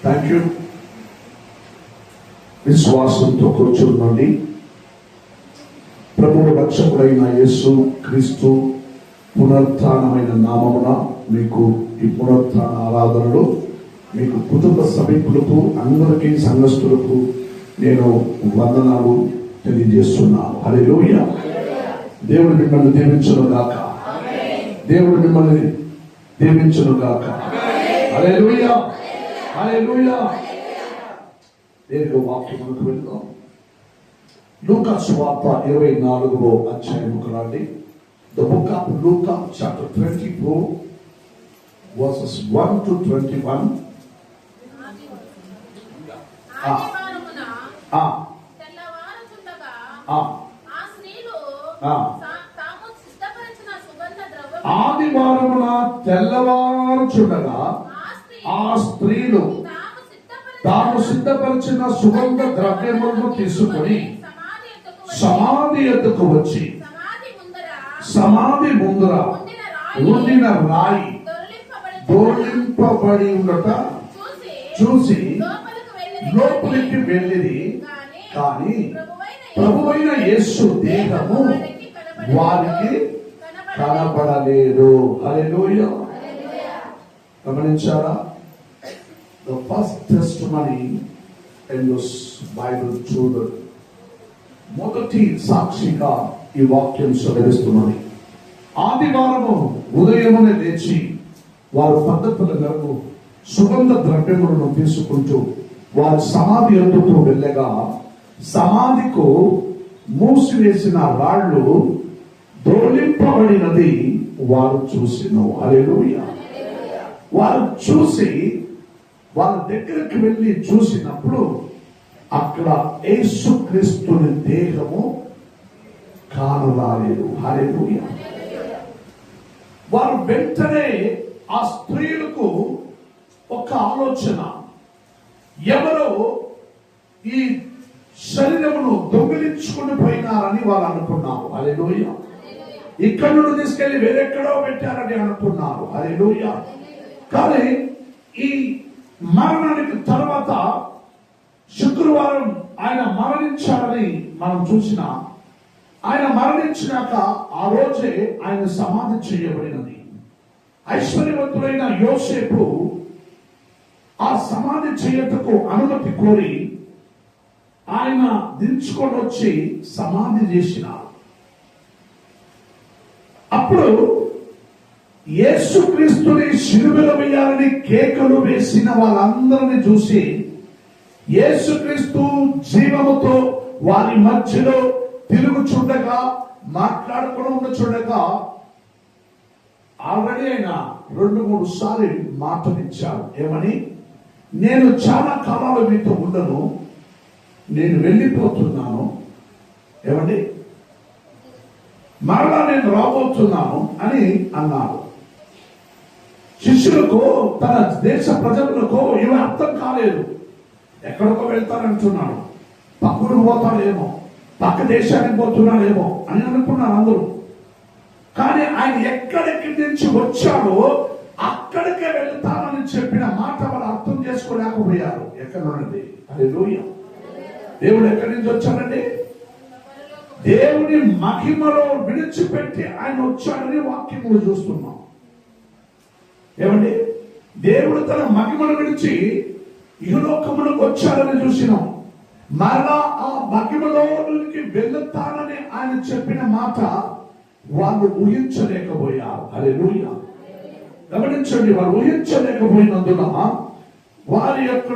Thank you. విశ్వాసంతో కూర్చుండండి. ప్రభువు రక్షకుడైన యేసు క్రీస్తు పునరుత్థానమైన నామమున మీకు ఈ పునరుత్థాన ఆరాధనలో మీకు కుటుంబ సమీపులకు అందరికీ సంఘస్థులకు నేను వందనాలు తెలియజేస్తున్నాను. హల్లెలూయా. దేవుడు మిమ్మల్ని దీవించును గాక. దేవుడు మిమ్మల్ని దీవించును గాక. హల్లెలూయా. హల్లెలూయా. దేవుని వాక్యములకు వెళ్దాం. లూకా సువార్త 24వ అధ్యాయముకు రండి. The book of Luke chapter 24 verses 1 to 21. ఆదివారమున తెల్లవారుచుండగా ఆ స్త్రీలు తాము సిద్ధపరిచిన సుగంధ ద్రవ్యములను తీసుకొని సమాధి ఎద్దుకు వచ్చి సమాధి ముందర ఉండిన రాయి దొర్లింపబడి ఉండట చూసి లోపలికి వెళ్ళిరి. కానీ ప్రభువైన యేసు దేహము వారికి కనబడలేదు. హల్లెలూయా. గమనించారా? The first testimony in this Bible children, మొదటి సాక్షిగా ఈ వాక్యం సెలవిస్తున్నది. ఆదివారము ఉదయమునే లేచి వారు పద్ధతుల మేరకు సుగంధ ద్రవ్యములను తీసుకుంటూ వారు సమాధి ఎద్దుకు వెళ్ళగా సమాధికు మూసివేసిన రాళ్ళు దొర్లింపబడినది వారు చూసిను. హల్లెలూయా. వారు చూసి వాళ్ళ దగ్గరికి వెళ్ళి చూసినప్పుడు అక్కడ యేసుక్రీస్తుని దేహము కానరాలేదు. హల్లెలూయా. వారు వెంటనే ఆ స్త్రీలకు ఒక ఆలోచన, ఎవరో ఈ శరీరమును దొంగిలించుకుని పోయినారని వాళ్ళు అనుకున్నారు. హల్లెలూయా. ఇక్కడ నుండి తీసుకెళ్లి వేరెక్కడో పెట్టారని అనుకున్నారు. హల్లెలూయా. కానీ ఈ మరణానికి తర్వాత శుక్రవారం ఆయన మరణించారని మనం చూసిన, ఆయన మరణించినాక ఆ రోజే ఆయన సమాధి చేయబడినది. ఐశ్వర్యవంతుడైన యోసేపు ఆ సమాధి చేయటకు అనుమతి కోరి ఆయన దించుకొని వచ్చి సమాధి చేసినారు. అప్పుడు యేసుక్రీస్తుని శిలువలో వేయాలని కేకలు వేసిన వాళ్ళందరినీ చూసి యేసుక్రీస్తు జీవముతో వారి మధ్యలో తిరుగుచుండగా మాట్లాడుకుని చూడగా ఆల్రెడీ ఆయన 2-3 సార్లు మాటనిచ్చారు. ఏమని? నేను చాలా కాలాలు మీతో ఉండను, నేను వెళ్ళిపోతున్నాను. ఏమండి? మరలా నేను రాబోతున్నాను అని అన్నారు. శిష్యులకు, తన దేశ ప్రజలకు ఇవి అర్థం కాలేదు. ఎక్కడికో వెళ్తానంటున్నాడు, పక్కకు పోతాడేమో, పక్క దేశానికి పోతున్నాడేమో అని అనుకున్నారు అందరూ. కానీ ఆయన ఎక్కడికి నుంచి వచ్చాడో అక్కడికే వెళ్తానని చెప్పిన మాట వాళ్ళు అర్థం చేసుకోలేకపోయారు. ఎక్కడ ఉన్నది? హల్లెలూయా. దేవుడు ఎక్కడి నుంచి వచ్చాడండి? దేవుని మహిమలో విడిచిపెట్టి ఆయన వచ్చాడని వాక్యములు చూస్తున్నాం. ఏమండి? దేవుడు తన మహిమను విడిచి ఇహలోకములకు వచ్చాడని చూసినాం. మరలా ఆ మహిమలోకి వెళ్తానని ఆయన చెప్పిన మాట వాళ్ళు ఊహించలేకపోయారు. హల్లెలూయా. గమనించండి, వారు ఊహించలేకపోయినందున వారి యొక్క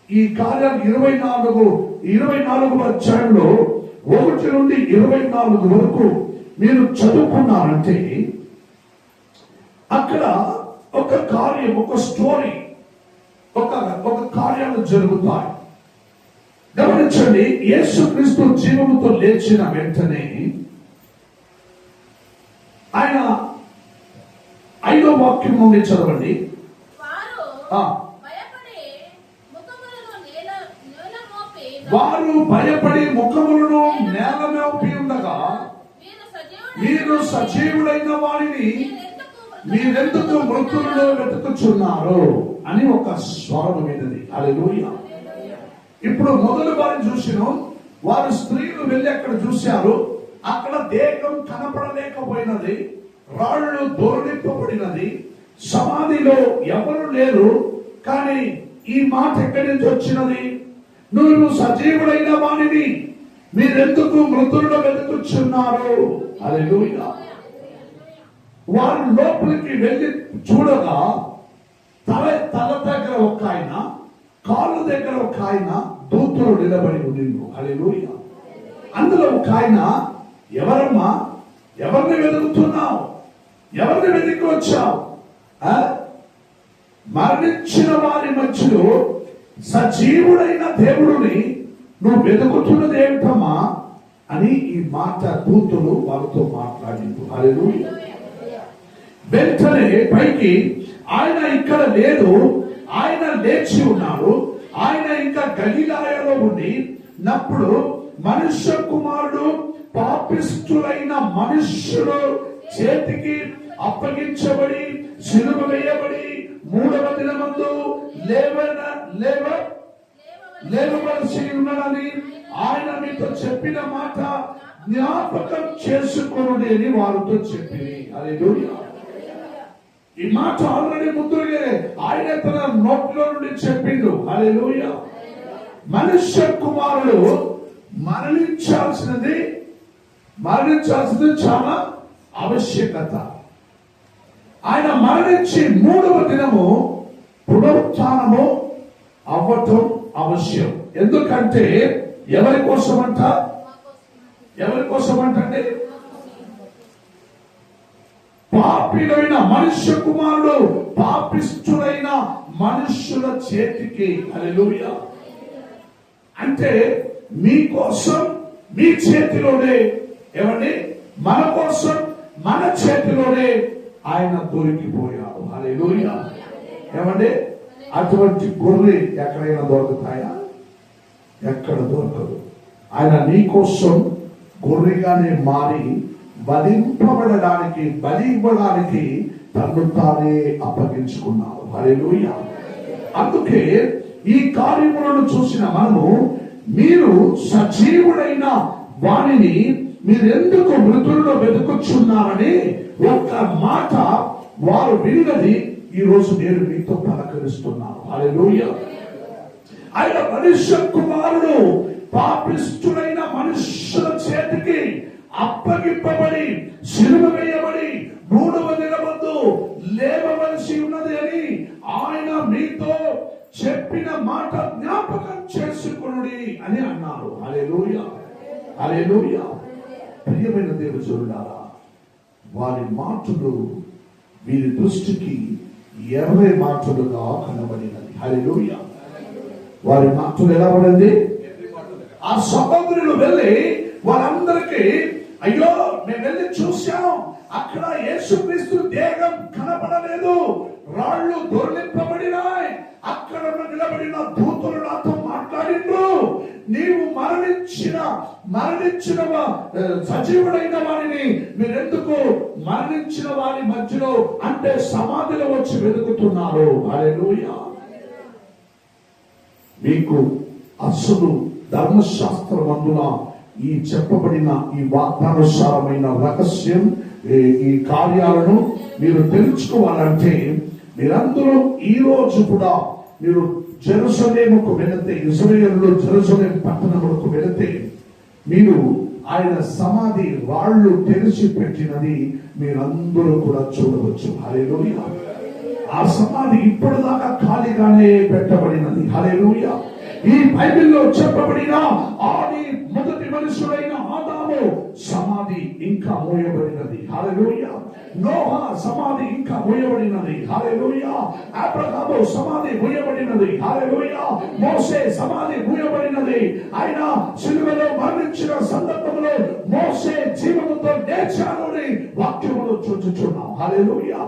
ఈ కార్యం 24వ అధ్యాయంలో 1 నుండి 24 వరకు మీరు చదువుకున్నారంటే అక్కడ ఒక కార్యం, ఒక స్టోరీ, ఒక కార్యాలు జరుగుతాయి. గమనించండి, యేసుక్రీస్తు జీవముతో లేచిన వెంటనే ఆయన 5వ వాక్యం నుండి చదవండి. వారు భయపడి ముఖములను నేల మోపి ఉండగా మీరు సజీవుడైన వారిని మీరెందుకు మృతులలో వెతుకుచున్నారు అని ఒక స్వరం విన్నది. హల్లెలూయా. ఇప్పుడు మొదలు వారిని చూసినాం. వారు స్త్రీలు వెళ్ళి అక్కడ చూశారు. అక్కడ దేహం కనపడలేకపోయినది, రాళ్ళు దొరలింపబడినది, సమాధిలో ఎవరు లేరు. కానీ ఈ మాట ఎక్కడి నుంచి వచ్చినది? నువ్వు సజీవుడైన వాణిని మీరెందుకు మృతుల్లో వెతుకుచున్నారు? హల్లెలూయా. వారు లోపలికి వెళ్ళి చూడగా తల దగ్గర ఒక ఆయన, కాళ్ళు దగ్గర ఒక ఆయన దూతలు నిలబడి ఉండిండు. హల్లెలూయా. అందులో ఒక ఆయన, ఎవరమ్మా, ఎవరిని వెతుకుతున్నావు? ఎవరిని వెతికి వచ్చావు? మరణించిన వారి మధ్యలో సజీవుడైన దేవుడిని నువ్వు వెతుకుతున్నది ఏమిటమ్మా అని ఈ మాట దూతలు వారితో మాట్లాడిండు. హల్లెలూయా. వెంటనే పైకి, ఆయన ఇక్కడ లేడు, ఆయన లేచి ఉన్నాడు, ఆయన ఇంకా గలిలయలో ఉండి నప్పుడు మనుష్య కుమారుడు పాపిష్టులైన మనుష్యుల చేతికి అప్పగించబడి సిలువ వేయబడి 3వ దినమందు లేవవలసి ఉన్నదని ఆయన మీతో చెప్పిన మాట జ్ఞాపకం చేసుకొనుడి అని వారితో చెప్పింది. హల్లెలూయా. ఈ మాట ఆల్రెడీ ముందుగా ఆయన తన నోట్లో నుండి చెప్పిండు. హల్లెలూయా. మనుష్య కుమారుడు మరణించాల్సినది చాలా ఆవశ్యకత. ఆయన మరణించి 3వ దినము పునరుత్థానము అవ్వటం అవశ్యం. ఎందుకంటే ఎవరి కోసమంట? పాపిలైన మనుష్య కుమారుడు పాపిష్టులైన మనుష్యుల చేతికి. హల్లెలూయా. అంటే మీకోసం మీ చేతిలోనే, ఏమండి, మన కోసం మన చేతిలోనే ఆయన దొరికిపోయాడు. హల్లెలూయా. ఏమండి, అటువంటి గొర్రె ఎక్కడైనా దొరుకుతాయా? ఎక్కడ దొరకదు. ఆయన నీ కోసం గొర్రెగానే మారి వధింపబడడానికి, బలి ఇవ్వడానికి తను తానే అప్పగించుకున్నాడు. హల్లెలూయా. అందుకే ఈ కార్యములను చూసిన మనము, మీరు సజీవుడైన వాణిని మీరెందుకు మృతుల్లో వెతుకుచున్నారని ఒక్క మాట వారు విన్నది ఈ రోజు నేను మీతో పలకరిస్తున్నాను. హల్లెలూయా. ఆయన మనుష్య కుమారుడు పాపిష్టులైన మనుష్యుల చేతికి అప్పగింపబడి సిలువ వేయబడి 3వ దినమందు లేవవలసి ఉన్నది అని ఆయన మీతో చెప్పిన మాట జ్ఞాపకం చేసుకొనుడి అని అన్నారు. హల్లెలూయా. హల్లెలూయా. ప్రియమైన దేవులారా, వారి మాటలు వీరి దృష్టికి ఎర్ర మాటలుగా కనబడినది. హల్లెలూయా. వారి మాటలు ఎలా పడింది? ఆ సహోదరులు వెళ్ళి వారందరికీ, అయ్యో మేము వెళ్ళి చూశాను, అక్కడ యేసుక్రీస్తు దేహం కనపడలేదు, రాళ్ళు దొర్లింపబడినాయి, అక్కడ నిలబడిన దూతలు నాతో మాట్లాడిండ్రు, నీవు మరణించిన సజీవుడైన వారిని మీరెందుకు మరణించిన వారి మధ్యలో, అంటే సమాధిలో వచ్చి వెతుకుతున్నారు? హల్లెలూయా. మీకు అసలు ధర్మశాస్త్రమందున ఈ చెప్పబడిన ఈ వాగ్దానుసారమైన రహస్యం, ఈ కార్యాలను మీరు తెలుసుకోవాలంటే మీరందరూ ఈ రోజు కూడా మీరు జెరూసలేముకు వెళితే, ఇశ్రాయేలులో జెరూసలేం పట్టణములకు వెళితే మీరు ఆయన సమాధి రాళ్ళు తెరిచి పెట్టినది మీరందరూ కూడా చూడవచ్చు. హల్లెలూయా. ఆ సమాధి ఇప్పటిదాకా ఖాళీగానే పెట్టబడినది. హల్లెలూయా. ఈ బైబిల్లో చెప్పబడిన ఆది మొదటి మనుషుడైన ఆదాము సమాధి ఇంకా మోయబడినది. హల్లెలూయా. నోహా సమాధి ఇంకా మోయబడినది. హల్లెలూయా. అబ్రహాము సమాధి మోయబడినది. హల్లెలూయా. మోసే సమాధి మోయబడినది. ఆయన సిలువలో మరణించిన సందర్భంలో మోసే జీవముతో లేచాడు అని వాక్యములో చూచుచున్నాం. హల్లెలూయా.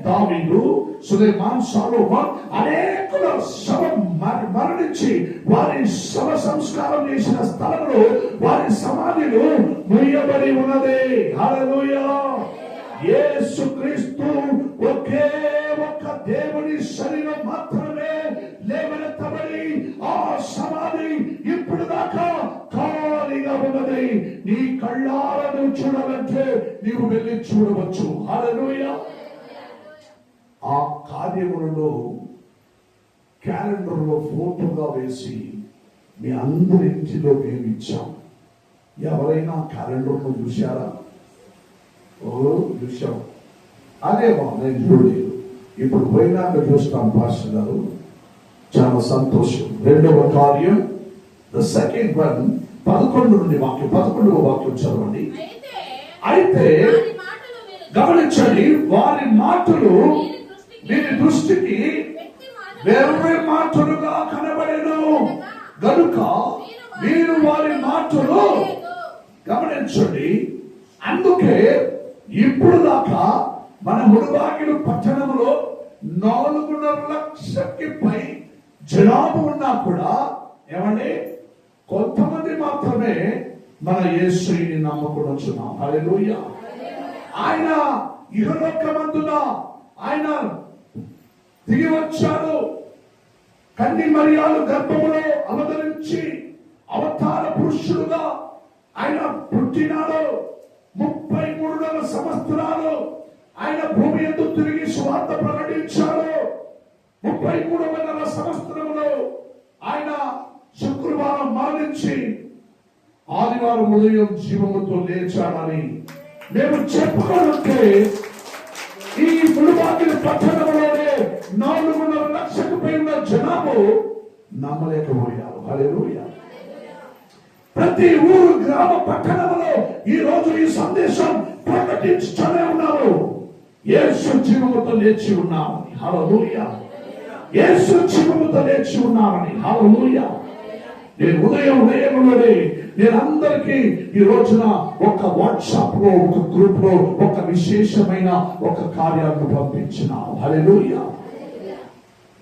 దావీదు, సులైమాన్, సొలొమోన్ అనేకుల శవం మరణించి వారి శవ సంస్కారం చేసిన స్థలంలో వారి సమాధిలో మూయబడి ఉన్నది. హల్లెలూయా. యేసుక్రీస్తు ఒకే ఒక్క దేవుని శరీరం మాత్రమే లేవనెత్తబడి ఆ సమాధి ఇప్పుడు దాకా ఖాళీగా ఉన్నది. నీ కళ్ళారా చూడాలంటే నీవు వెళ్ళి చూడవచ్చు. హల్లెలూయా. ఆ కార్యములలో క్యాలెండర్ లో ఫోటోగా వేసి మీ అందరి ఇంటిలో మేము ఇచ్చాం. ఎవరైనా క్యాలెండర్ లో చూశారా? ఓ చూశాం. అదేమో నేను చూడలేదు, ఇప్పుడు పోయినాక చూస్తాం పాస్టర్ గారు. చాలా సంతోషం. రెండవ కార్యం, ద సెకండ్ వన్, 11 నుండి వాక్యం, 11వ వాక్యం చదవండి. అయితే గమనించండి, వారి మాటలు వీరి దృష్టికి వేరే మాటలుగా కనబడేను గనుక మీరు వారి మాటలు గమనించండి. అందుకే ఇప్పుడు దాకా మన మునుబాగిలు పట్టణంలో 4.5 లక్షలకి పై జనాభా ఉన్నా కూడా ఏమండి కొంతమంది మాత్రమే మన యేసుని నమ్ముకుని వచ్చున్నాం. హల్లెలూయా. ఆయన ఇహలోకమందున ఆయన దిగి వచ్చాడు. కన్ని మరియాలు గర్భములో అవతరించి అవతార పురుషుడుగా ఆయన పుట్టినాడు. 33 సంవత్సరాలు ఆయన భూమి యందు తిరిగి సువార్త ప్రకటించాడు. 33వ సంవత్సరంలో ఆయన శుక్రవారం మరణించి ఆదివారం ఉదయం జీవముతో లేచాడని మేము చెప్పుకోవాలంటే ఈ మునుబాగిలి పట్టణంలోనే 4.5 లక్షలకు పైన జనాభా నమ్మలేకపోయారు. హల్లెలూయా. ప్రతి ఊరు, గ్రామ, పట్టణంలో ఈ రోజు ఈ సందేశం ప్రకటించుతూనే ఉన్నారు. యేసు జీవముతో లేచి ఉన్నామని. హల్లెలూయా. యేసు జీవముతో లేచి ఉన్నామని. హల్లెలూయా. నేను ఉదయం లేయగానే నేను అందరికీ ఈ రోజున ఒక వాట్సాప్ లో, ఒక గ్రూప్ లో ఒక విశేషమైన ఒక కార్యాలను పంపించిన. హల్లెలూయా.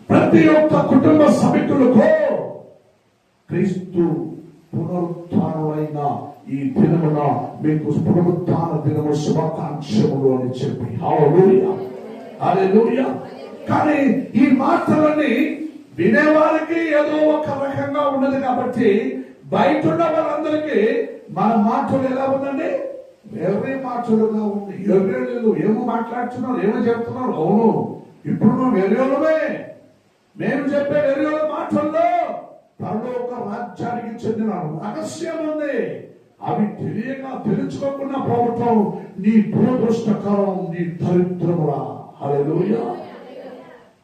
ప్రతి ఒక్క కుటుంబ సభ్యులకు క్రీస్తు పునరుత్థానమైన ఈ దినమున మీకు పునరుత్థాన దినము శుభాకాంక్షములు అని చెప్పి. హల్లెలూయా. హల్లెలూయా. కానీ ఈ మాటలన్నీ వినేవారికి ఏదో ఒక రకంగా ఉన్నది కాబట్టి బయట ఉన్న వాళ్ళందరికీ మన మాటలు ఎలా ఉందండి? వేరే మాటలుగా ఉంది. ఎవరే లేదు, ఏమో మాట్లాడుతున్నారు, ఏమో చెప్తున్నారు. అవును, ఇప్పుడు నువ్వు వేరేమే. మేము చెప్పే వేరే మాటల్లో పరలోక రాజ్యానికి చెందిన రహస్యం ఉంది. అవి తెలియక తెలుసుకోకుండా పోవటం నీ దురదృష్టకరం, నీ దరిద్రమురా. హల్లెలూయా.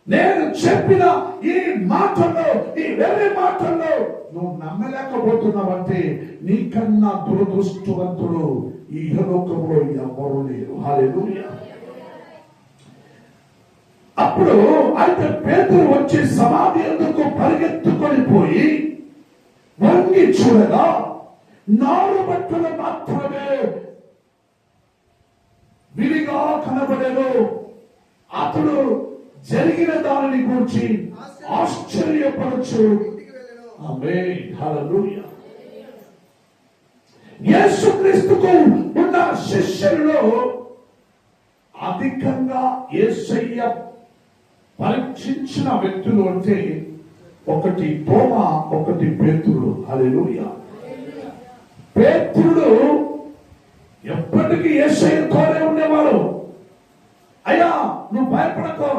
నేను చెప్పిన ఈ మాటల్లో, ఈ వేరే మాటల్లో నువ్వు నమ్మలేకపోతున్నావంటే నీకన్నా దురదృష్టవంతుడు ఈ లోకంలో ఎవరు లేరు. హల్లెలూయా. అప్పుడు అయితే పేతురు వచ్చి సమాధి ఎందుకు పరిగెత్తుకొని పోయి వంగి చూడగా 4 బట్టలు మాత్రమే విడిగా కనబడేను. అతడు జరిగిన దానిని గురించి ఆశ్చర్యపరచు. ఆమేన్. హల్లెలూయా. యేసుక్రీస్తుకు ఉన్న శిష్యులలో అధికంగా యేసయ్య పరీక్షించిన వ్యక్తులు అంటే ఒకటి తోమా, ఒకటి పేతురుడు. హల్లెలూయా. పేతురుడు ఎప్పటికీ యేసయ్యతోనే ఉండేవాడు. అయ్యా నువ్వు భయపడకో,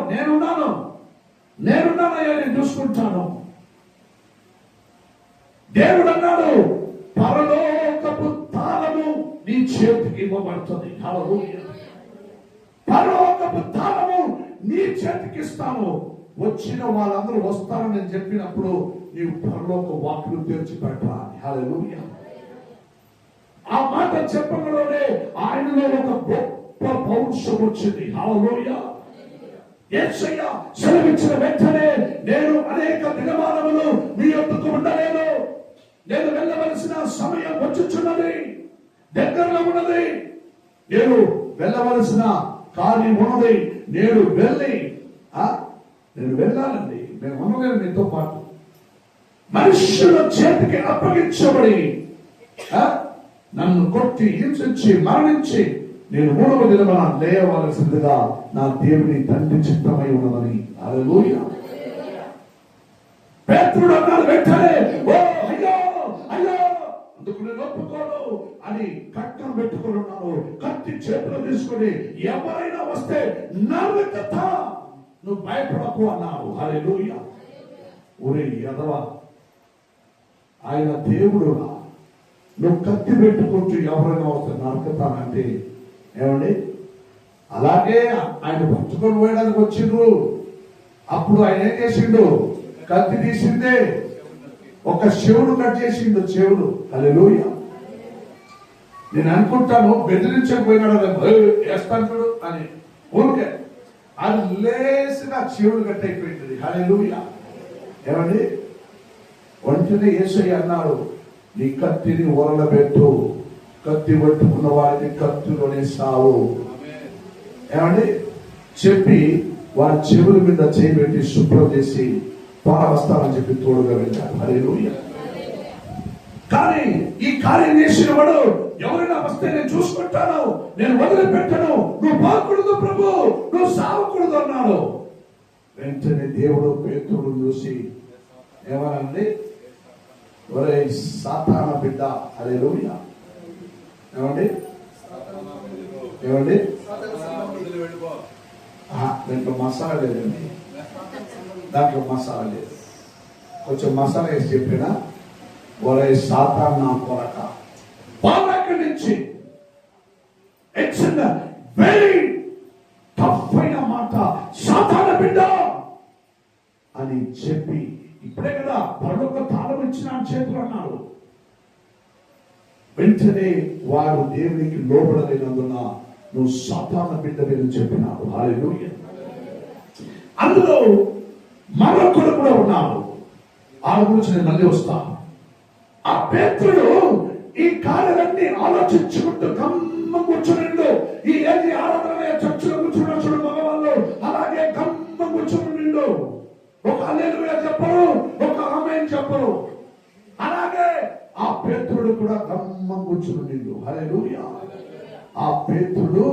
నేనున్నానయ్యా, నేను చూసుకుంటాను. దేవుడు అన్నాడు, పరలోకపు తాళము నీ చేతికి ఇవ్వబడుతుంది. హల్లెలూయా. పరలోకపు తాళము నీ చేతికి ఇస్తాను. వచ్చిన వాళ్ళందరూ వస్తారని నేను చెప్పినప్పుడు నీవు పరలోక వాకిలు తెరిచి పెట్టాలి. హల్లెలూయా. ఆ మాట చెప్పడంలోనే ఆయనలో ఒక గొప్ప పౌరుషం వచ్చింది. హల్లెలూయా. యేసయ్య సెలవిచ్చిన వెంటనే నేను అనేక దినమానములు మీ యొద్దకు ఉండలేను, నేను వెళ్ళవలసిన సమయం వచ్చుచున్నది, దగ్గరలో ఉన్నది, నేను వెళ్ళవలసిన కార్యం ఉన్నది, నేను వెళ్ళాలండి, నేను ఉండలేను మీతో పాటు. మనుష్యుల చేతికి అప్పగించబడి నన్ను కొట్టి హింసించి మరణించి నేను 3వ దినమున లేవవలసిందిగా నా దేవుని తండ్రి చిత్తమై ఉన్నదని. హల్లెలూయా. పేతురు అన్నాడు వెంటనే, ఓ అయ్యో అయ్యో, అందుకు నేను ఒప్పుకోను అని కట్టం పెట్టుకుని ఉన్నాను. కత్తి చేతిలో తీసుకుని ఎవరైనా వస్తే నరుకుతా, నువ్వు భయపడకు అన్నాడు. హల్లెలూయా. ఒరే యెహోవా, ఆయన దేవుడు, నువ్వు కత్తి పెట్టుకుంటూ ఎవరైనా వస్తే నరుకుతానంటే ఏమండి? అలాగే ఆయన పట్టుకొని పోయడానికి వచ్చిండ్రు. అప్పుడు ఆయన ఏం చేసిండు? కత్తి తీసిందే, ఒక చెవుడు కట్ చేసిండు, చెవుడు. హల్లెలూయా. నేను అనుకుంటాను బెదిరించకపోయినాడు వేస్తాడు అని, ఊరికే అది లేసిగా చెవుడు కట్ అయిపోయింది. హల్లెలూయా. ఏమండి? వెంటనే యేసయ్య అన్నాడు, నీ కత్తిని ఒరలబెట్టు, కత్తి పట్టుకున్న వారిని కత్తిలోనే సావు. ఏమండి? చెప్పి వారి చెవుల మీద చేయబెట్టి శుభ్రం చేసి పారవస్తానని చెప్పి తోడుగా వెళ్ళాడు. హల్లెలూయా. కానీ ఈ కార్యం చేసిన వాడు, ఎవరైనా వస్తే నేను చూసుకుంటాను, నేను వదిలిపెట్టను, నువ్వు పోకూడదు ప్రభు, నువ్వు సావకూడదు అన్నాడు. వెంటనే దేవుడు పేతురును చూసి ఏమనండి? ఒరే సాతాన బిడ్డ. హల్లెలూయా. ఏమండి? ఏమండి? దాంట్లో మసాలా లేదండి, దాంట్లో మసాలా లేదు. కొంచెం మసాలా వేసి చెప్పినా, ఒరే సాతాన్ నా కొరక, వాళ్ళక్కడి నుంచి ఇట్స్ వెరీ టఫ్ అయిన మాట, సాతాన బిడ్డ అని చెప్పి, ఇప్పుడే కదా పరలోక తాళం ఇచ్చిన చేతులు అన్నాడు. వెంటనే వాడు దేవునికి లోబడలేనందున నువ్వు సాతాన బిడ్డని చెప్పినాడు. హల్లెలూయా. అందులో మరొకడు కూడా ఉన్నాడు, ఆ గురించి నేను మళ్ళీ వస్తాను. ఆ పేతురుడు ఈ కార్యాలన్నీ ఆలోచించుకుంటూ గమ్మ కూర్చునిండు. ఈ ఏది ఆరాధన చర్చలో కూర్చున్న మగవాళ్ళు అలాగే గమ్మ కూర్చునిండు. ఒక హల్లెలూయా చెప్పరు, ఒక ఆమేన్ చెప్పరు. అలాగే ఆ పేతురుడు కూడా గమ్మ కూర్చునిండు. హల్లెలూయా. ఆ పేతురుడు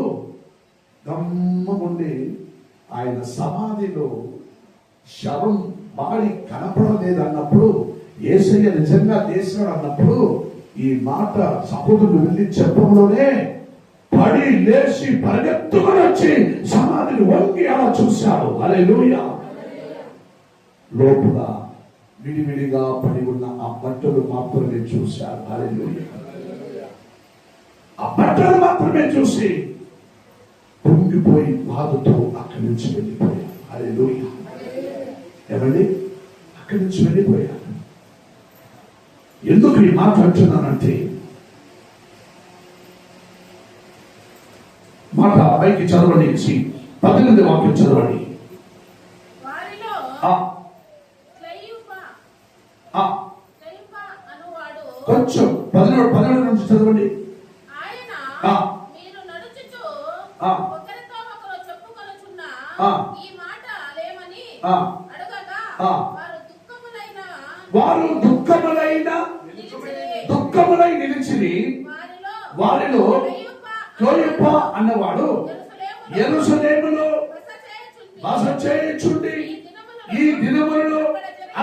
గమ్మగుండి ఆయన సమాధిలో శవం బాడీ కనపడలేదు అన్నప్పుడు, యేసయ్య నిజంగా చేసినాడు అన్నప్పుడు, ఈ మాట సహోదరులు వెళ్ళి చెప్పడంలోనే పడి లేచి పరిగెత్తుకొని వచ్చి సమాధిని వంగి అలా చూశాడు. హల్లెలూయా. లోపల విడివిడిగా పడి ఉన్న ఆ బట్టలు మాత్రమే చూశాడు. హల్లెలూయా. ఆ బట్టలు మాత్రమే చూసి పొంగిపోయి బాధతో అక్కడి నుంచి వెళ్ళిపోయాడు. హల్లెలూయా. ఏమండి? అక్కడి నుంచి వెళ్ళిపోయాడు. ఎందుకు ఈ మాట అంటున్నానంటే, మాట పైకి చదవండి, 18 వాక్యం చదవండి. కొంచెం 17 నుంచి చదవండి. వారు దుఃఖములై నిలిచిరి, వారిలో క్లోయప్ప అన్నవాడు యెరూషలేములో బస చేయుచుండి ఈ దినములలో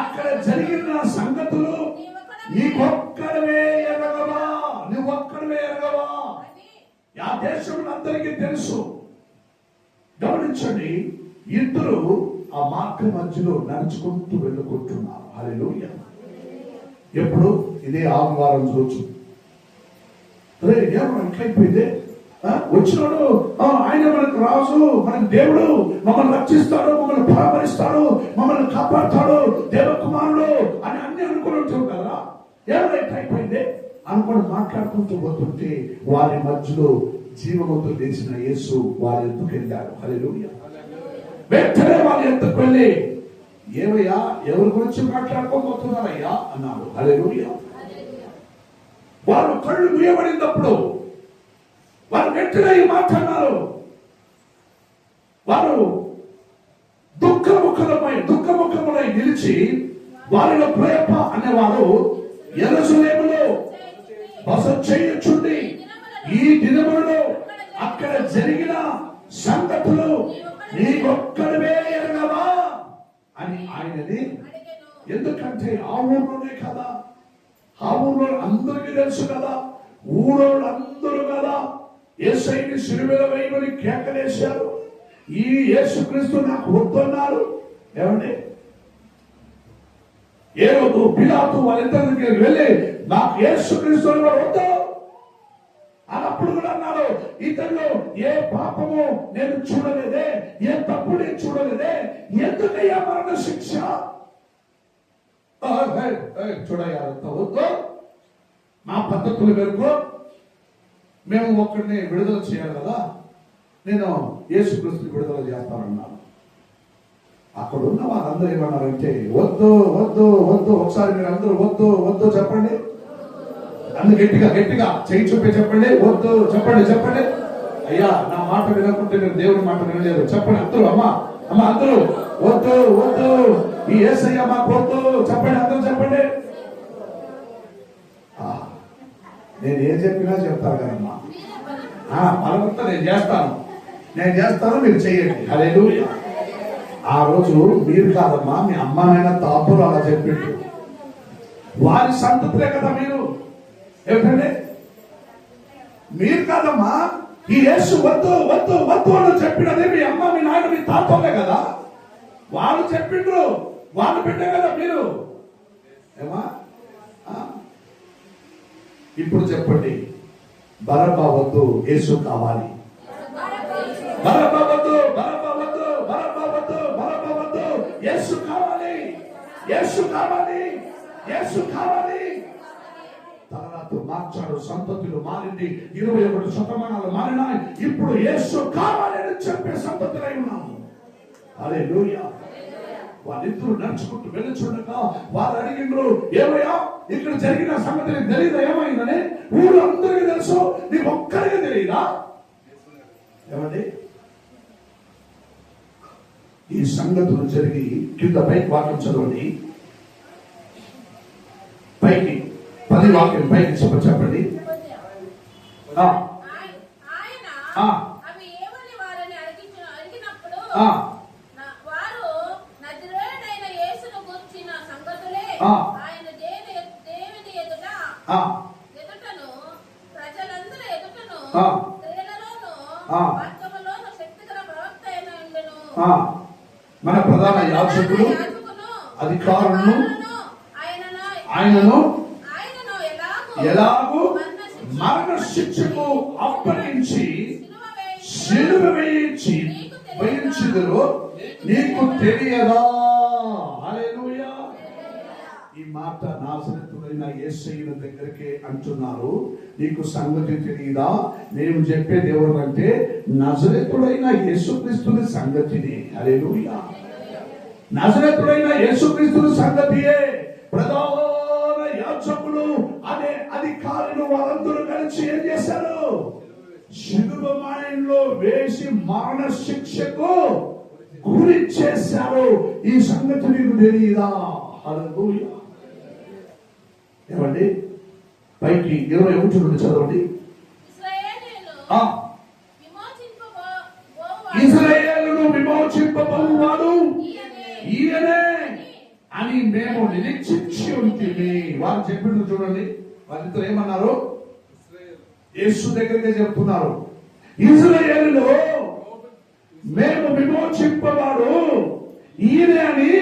అక్కడ జరిగిన సంగతులు నీకొక్కడవే ఎరగవా, నువ్వొక్కడవే ఎరగవా. ఆ దేశంలో అందరికీ తెలుసు. గమనించండి, ఇద్దరు ఆ మార్గ మధ్యలో నడుచుకుంటూ వెళ్ళుకుంటున్నారు. హల్లెలూయా. ఎప్పుడు? ఇదే ఆదివారం రోజు. ఎట్లయిపోయింది? వచ్చినాడు ఆయన మనకు రాజు, మనకు దేవుడు, మమ్మల్ని రక్షిస్తాడు, మమ్మల్ని పరామరిస్తాడు, మమ్మల్ని కాపాడుతాడు, దేవకుమారుడు అని అన్ని అనుకుని ఉంటాం కదా. ఎట్లయిపోయింది అనుకుని మాట్లాడుకుంటూ పోతుంటే వారి మధ్యలో జీవముతో లేచిన యేసు వారి ఎత్తుకు వెళ్ళాడు. హల్లెలూయా. వెంటనే వారి ఎత్తుకు వెళ్ళి, ఏమయ్యా, ఎవరి గురించి మాట్లాడుకోబోతున్నారయ్యా అన్నాడు. హల్లెలూయా. వారు కళ్ళు మూయబడినప్పుడు వారు వెంటనే ఈ మాట అన్నారు. వారు దుఃఖముఖములై నిలిచి, వారిలో క్లోయప్ప అనేవారు యెరూషలేములో బస చేయుచుండి ఈ దినములలో అక్కడ జరిగిన సంగతులు నీకొక్కడివే ఎరగవా అని ఆయనని. ఎందుకంటే ఆ ఊర్లోనే కదా, ఆ ఊర్లో అందరికీ తెలుసు కదా, ఊరోళ్ళు అందరూ కదా యేసయ్యని సిలువలో వేయమని కేకలేశారు. ఈ యేసుక్రీస్తు నాకు వద్దన్నారు. ఏమండి, ఏ రోజు పిలాతు వాళ్ళిద్దరి దగ్గరికి వెళ్ళి నాకు యేసుక్రీస్తు వద్దు అన్నప్పుడు కూడా అన్నాడు, ఇతరులో ఏ పాపము నేను చూడలేదే, ఏ తప్పు నేను చూడలేదే, ఎందుకయ్యా మరణ శిక్ష? చూడయ్యా వద్దు, మా పద్ధతుల మేరకు మేము ఒక్కడిని విడుదల చేయాలి కదా, నేను యేసుక్రీస్తుని విడుదల చేస్తానన్నాను. అక్కడ ఉన్న వాళ్ళందరూ ఏమన్నారంటే వద్దు వద్దు వద్దు. ఒకసారి మీరు అందరూ వద్దు వద్దు చెప్పండి. అందరు గట్టిగా గట్టిగా చేయి చూపి చెప్పండి, వద్దు చెప్పండి చెప్పండి. అయ్యా నా మాట వినకుంటే మీరు దేవుడి మాట వినలేరు. చెప్పండి అందరూ. అమ్మా అమ్మ అందరూ వద్దు వద్దు, ఈ యేసయ్య మాకు వద్దు చెప్పండి, అందరూ చెప్పండి. నేను ఏం చెప్పినా చెప్తారు కదమ్మా. బలవంతా నేను చేస్తాను మీరు చెయ్యండి. హల్లెలూయా. ఆ రోజు మీరు కాదమ్మా, మీ అమ్మ నాయన తాతలు అలా చెప్పిండు. వారి సంతతులే కదా మీరు. ఏమిటండి, మీరు కాదమ్మా, ఈ యేసు వద్దు వద్దు వద్దు అని చెప్పినదే మీ అమ్మ మీ నాయన మీ తాతలే కదా. వాళ్ళు చెప్పిండ్రు, వాళ్ళు పెట్టే కదా మీరు. ఏమా ఇప్పుడు చెప్పండి, బరబ్బా వద్దు యేసు కావాలి. బరబ్బా వద్దు, బరబ్బా వద్దు, బరబ్బా వద్దు, బరబ్బా వద్దు, యేసు కావాలి, యేసు కావాలి, యేసు కావాలి. తర్వాత మార్చాడు, సంతతులు మారింది, 21 శతమానాలు మారినాయి. ఇప్పుడు యేసు కావాలి అని చెప్పే సంతతులై ఉన్నాము. హల్లెలూయా. వాళ్ళిద్దరూ నడుచుకుంటూ వెళ్ళుచుండగా వారు అడిగిండ్రు, ఏమయ్యా ఇక్కడ జరిగిన సంగతి నీకు తెలియదా ఏమైందని? ఊరు అందరికీ తెలుసు, నీకు ఒక్కరికి తెలియదా? ఏమండి, ఈ సంగతులు జరిగి కింద పైకి వాక్యం చదవండి, పైకి 10 వాక్యం పైకి చెప్పండి. మన ప్రధాన యాజకులు అధికారులను ఆయనను ఎలాగూ మరణ శిక్షకు అప్పగించి సిలువ వేయించుదురో నీకు తెలియదా? హల్లెలూయా. ఈ మాట నాజరేతుడైన యేసయ్య దగ్గరికి అంటున్నారు. నీకు సంగతి తెలియదా? నేను చెప్పేది ఎవరంటే నాజరేతుడైన యేసుక్రీస్తుని సంగతిని. హల్లెలూయా. నాజరేతుడైన యేసుక్రీస్తుని సంగతియే. ప్రధాన యాజకులు అనే అధికారులు వాళ్ళందరూ కలిసి ఏం చేశారు? సిలువ మాయంలో వేసి మరణ శిక్షకు గురి చేశారు. ఈ సంగతి నీకు తెలియదా? హల్లెలూయా. ఏమండి, పైకి 21 నుండి చదవండి. ఇశ్రాయేలును విమోచింపబోవాడు ఈయనే అని మేము నిరీక్షించి ఉంటిమి. వారు చెప్పిండ్రు చూడండి. వాళ్ళిద్దరు ఏమన్నారు? యేసు దగ్గరకే చెప్తున్నారు. ఇశ్రాయేలులో మేము విమోచింపవాడు ఈయనే అని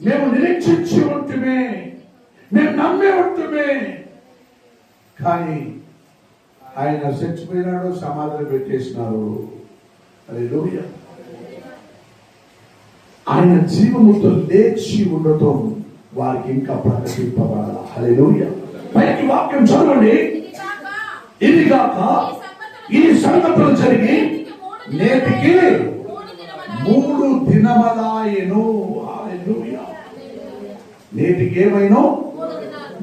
మేము నిరీక్షించి ఉంటిమే, మేము నమ్మే ఉంటుమే. కానీ ఆయన చచ్చిపోయినాడు, సమాధిలో పెట్టేసినారు. హల్లెలూయా. ఆయన జీవముతో లేచి ఉండటం వారికి ఇంకా ప్రకటింపబడాలి. హల్లెలూయా. పైకి వాక్యం చదవండి. ఇది కాక ఈ సంగతులు జరిగి నేటికి 3 దినములాయెను. హల్లెలూయా. నేటికి ఏమైనా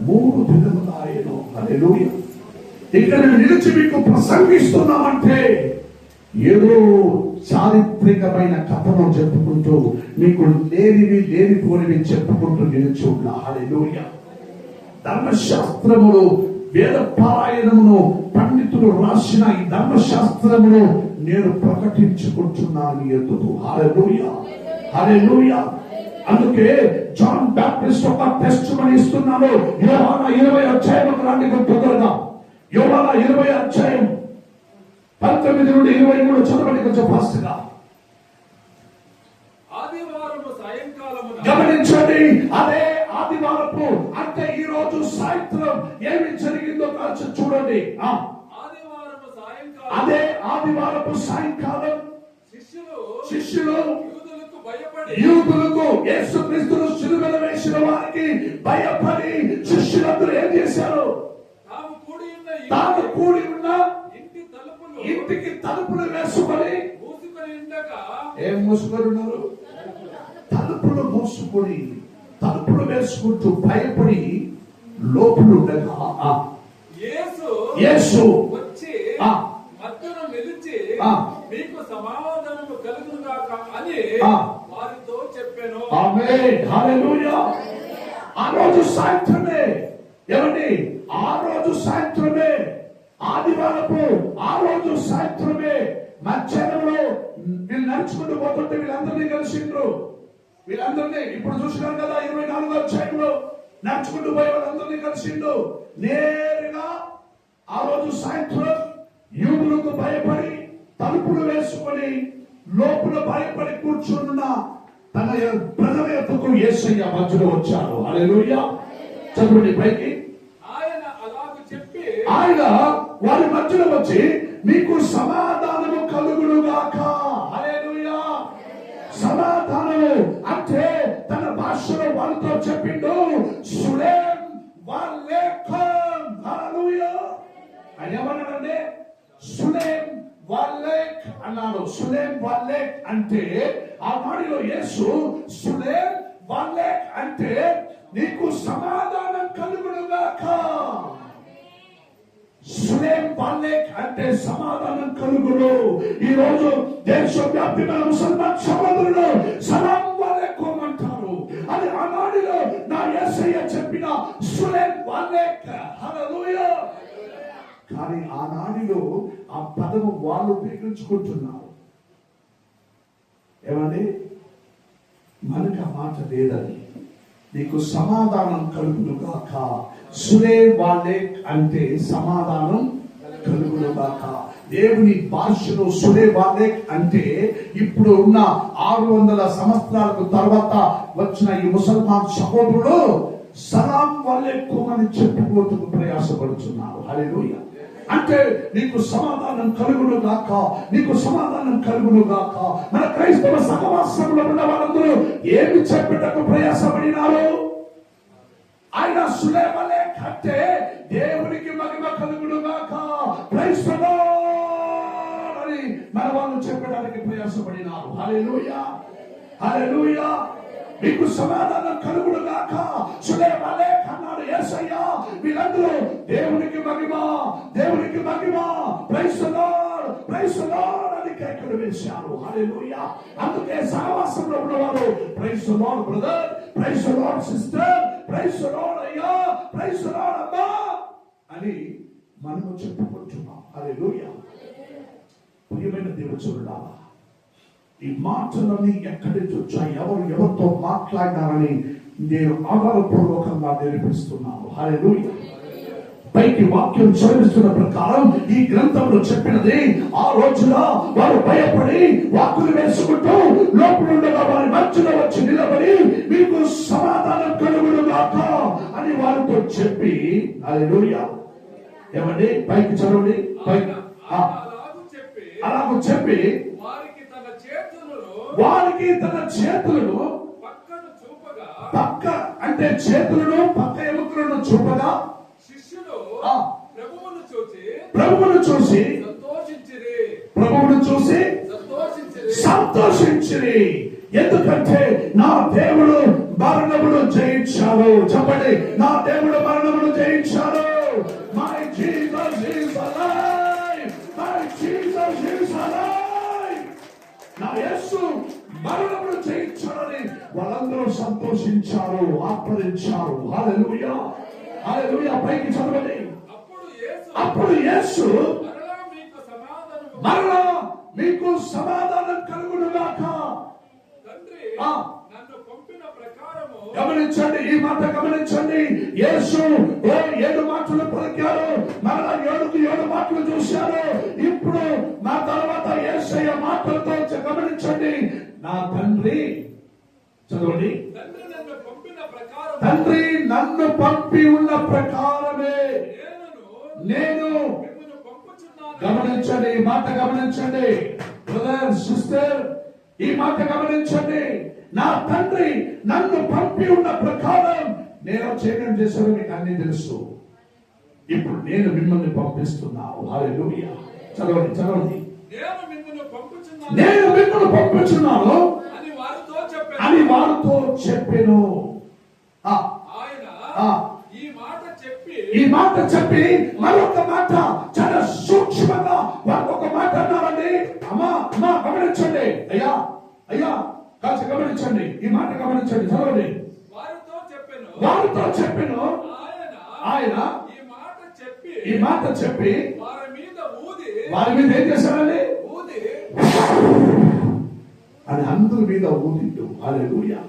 3 దినములాయెను. హల్లెలూయా. ఇక్కడ నిలిచి మీకు ప్రసంగిస్తున్నామంటే ఏదో చారిత్రకమైన కథను చెప్పుకుంటూ మీకు లేనిపోనివి చెప్పుకుంటూ నిలిచి ఉన్నా. హల్లెలూయా. ధర్మశాస్త్రములు వేద పారాయణమును పండితులు భక్తుడు రాసిన ఈ ధర్మశాస్త్రమును నేను ప్రకటించుకుంటున్నాను ఎందుకు. హల్లెలూయా, హల్లెలూయా. అందుకే జాన్ బ్యాప్టిస్ట్ ఒక టెస్ట్ మని ఇస్తున్నాను. యోహాను 20 అధ్యాయం రాండి తొందరగా. యోహాను 20 అధ్యాయం 19 నుండి 23 చదవండి కొంచెం ఫాస్ట్ గా. గమనించండి, అదే ఆదివారపు అంటే ఈ రోజు సాయంత్రం ఏమి జరిగిందో కాల్చి చూడండి. అదే ఆదివారపు సాయంకాలం శిష్యులు యూదులకు యేసుక్రీస్తును సిలువలో వేసిన వారికి భయపడి శిష్యులందరూ ఏం చేశారు? తాను కూడి ఉన్న ఇంటికి తలుపులు వేసుకొని ఏం మూసుకొని ఉన్నారు? తలుపులు మూసుకొని తలుపులు వేసుకుంటూ భయపడి లోపల ఉండగా యేసు వచ్చి మధ్యలో నిలిచి మీకు సమాధానము కలుగునుగాక అని వారితో చెప్పాను. ఆమేన్, హల్లెలూయా. ఆ రోజు సాయంత్రమే ఏమండి? ఆ రోజు సాయంత్రమే ఆదివారపు ఆ రోజు సాయంత్రమే మధ్యాహ్నంలో వీళ్ళు నడుచుకుంటూ పోతుంటే వీళ్ళందరినీ కలిసిండ్రు. వీళ్ళందరినీ ఇప్పుడు చూసినారు కదా 24వ అధ్యాయంలో నడుచుకుంటూ పోయి వాళ్ళందరినీ కలిసిండు. నేరుగా ఆ రోజు సాయంత్రం యూదులకు భయపడి తలుపులు వేసుకొని లోపల భయపడి కూర్చున్న తన ప్రజల యొద్దకు యేసయ్య మధ్యలో వచ్చారు. హల్లెలూయా. చదువుని పైకి. ఆయన వారి మధ్యలో వచ్చి మీకు సమాధానము కలుగునుగాక. హల్లెలూయా. సమాధానము అంటే తన భాషలో వాళ్ళతో చెప్పిండు సులేం వాలేకం. హల్లెలూయా. ఆయన ఏమన్నాడంటే సులేం వాలేక్ అన్నాడు. సులేం వాలేక్ అంటే ఆ వాడిలో యేసు సులేం వాలేక్ అంటే నీకు సమాధానం కలుగునుగాక. సులేం వాలేక్ అంటే సమాధానం కలుగును. ఈ రోజు దేశవ్యాప్తి మన ముసల్మాన్ సహోదరులు సలాం వాలేకుం అంటారు. అది ఆనాడిలో నా యేసయ్య చెప్పిన సులేం వాలేక్. హల్లెలూయా. కానీ ఆనాడిలో ఆ పదము వాళ్ళు ఉపయోగించుకుంటున్నారు. ఏమండి? మనకు ఆ మాట లేదని నీకు సమాధానం కలుగునుగాక. సులే వాలేక్ అంటే సమాధానం కలుగునుగాక. దేవుని భాషలో సులే వాలేక్ అంటే ఇప్పుడు ఉన్న 600 సంవత్సరాలకు తర్వాత వచ్చిన ఈ ముసల్మాన్ సహోదరుడు సలాం వాలేకుం అని చెప్పుకోవటకు ప్రయాసపడుతున్నారు. హల్లెలూయా. అంటే నీకు సమాధానం కలుగును గాక, నీకు సమాధానం కలుగును గాక. మన క్రైస్తవ సహవాసంలో ఉన్న వాళ్ళందరూ ఏమి చెప్పటకు ప్రయాసపడినారు? ఆయన సులే వాలేక్ అంటే దేవునికి మహిమ కలుగును గాక, ప్రైజ్ ది లార్డ్ అని మన వాళ్ళు చెప్పడానికి ప్రయాసపడినారు. హల్లెలూయా, హల్లెలూయా. మీకు సమాధానం కలుగును గాక సులే వాలేక్ అన్నాడు యేసయ్య. వీళ్ళందరూ దేవునికి మహిమ, దేవునికి మహిమ, praise the Lord, praise the Lord అని కేకలు వేశారు. హల్లెలూయా. అందుకే సహవాసంలో ఉన్నవారు praise the Lord brother, praise the Lord sister, praise the Lord అయ్యా, ప్రైజ్ ది లార్డ్ అమ్మా అని మనము చెప్పుకుంటున్నాం. హల్లెలూయా. ప్రియమైన దేవుడా, ఈ మాటలన్నీ ఎక్కడి నుంచి వచ్చాయి, ఎవరు ఎవరితో మాట్లాడారని నేను ఆధారపూర్వకంగా నేర్పిస్తున్నాను. హల్లెలూయా. పైకి వాక్యం చదివిస్తున్న ప్రకారం ఈ గ్రంథంలో చెప్పినది ఆ రోజున వారు భయపడి వాక్కులు వేసుకుంటూ లోపలుండగా వారి మధ్యలో వచ్చి నిలబడి మీకు సమాధానం కలుగునుగాక అని వారితో చెప్పి, హల్లెలూయా. ఏమండి? పైకి చదవండి. పైకి అలాగూ చెప్పి వారికి తన చేతులను పక్క అంటే చేతులను పక్క ఎముకలను చూపగా ప్రభువును చూసి సంతోషించిరి. ఎందుకంటే నా దేవుడు మరణమును జయించాడు. చెప్పండి, నా దేవుడు మరణమును జయించాడు. My Jesus is alive, my Jesus is alive. నా యేసు మరణమును జయించాడని వాళ్ళందరూ సంతోషించారు, ఆత్మరించారు. హల్లెలూయా, హల్లెలూయా. పైకి చదవండి. అప్పుడు యేసు మరలా మీకు సమాధానం కలుగునుగాక. తండ్రి ఆ. నన్ను పంపిన ప్రకారము. గమనించండి, ఈ మాట గమనించండి. యేసు 7 మాటలు పలికారు, మరలా 7 మాటలు చూశారు. ఇప్పుడు నా తర్వాత యేసయ్య మాటలతో గమనించండి, నా తండ్రి, చదవండి, తండ్రి నన్ను పంపిన ప్రకారం. తండ్రి నన్ను పంపి ఉన్న ప్రకారమే నేను. మిమ్మల్ని పంపుచున్నాను. గమనించండి, ఈ మాట గమనించండి బ్రదర్ సిస్టర్, ఈ మాట గమనించండి. నా తండ్రి నన్ను పంపి ఉన్న ప్రకారం నేను చేయడం చేశాను, మీకు అన్ని తెలుసు. ఇప్పుడు నేను మిమ్మల్ని పంపిస్తున్నాను. హల్లెలూయా. చదవండి చదవండి. నేను మిమ్మల్ని పంపుచున్నాను. నేను మిమ్మల్ని పంపుచున్నాను అని వారితో చెప్పాను. అని వారితో చెప్పెను. ఆయన ఈ మాట చెప్పి మరొక మాట చాలా సూక్ష్మంగా వారికి మాట అన్నారండి. అమ్మా అమ్మా గమనించండి, అయ్యా అయ్యా కాస్త గమనించండి, ఈ మాట గమనించండి, చదవండి. వారితో చెప్పెను ఆయన ఈ మాట చెప్పి వారి మీద ఏం చేశారండి? అని అందరి మీద ఊదిండు. హల్లెలూయా.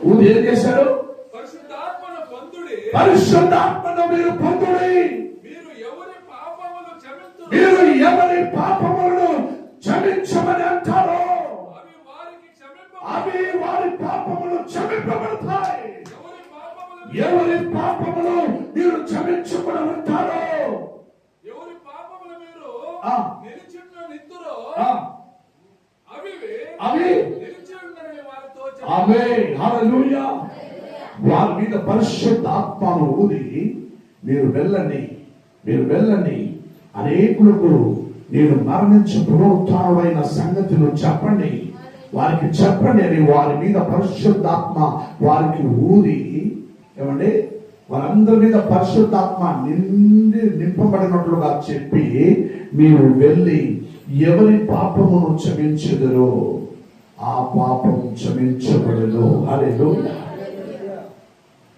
ఊది ఏం చేశారు? పరిశుద్ధాత్మను మీరు పొందుడి. మీరు ఎవరి పాపములను క్షమించమని అంటారో అవి వారి పాపములు క్షమింపబడతాయి. ఎవరి పాపములు మీరు క్షమించమని అంటారో అవి ఆమేన్. హల్లెలూయా. వారి మీద పరిశుద్ధాత్మను ఊది మీరు వెళ్ళండి అనేకులకు నేను మరణించి పునరుత్థానుడైన సంగతిని చెప్పండి, వారికి చెప్పండి అని వారి మీద పరిశుద్ధాత్మ వారికి ఊది, ఏమండి వారందరి మీద పరిశుద్ధాత్మ నింపబడినట్లుగా చెప్పి మీరు వెళ్ళి ఎవరి పాపమును క్షమించెదరో ఆ పాపం క్షమించబడదు. హల్లెలూయా.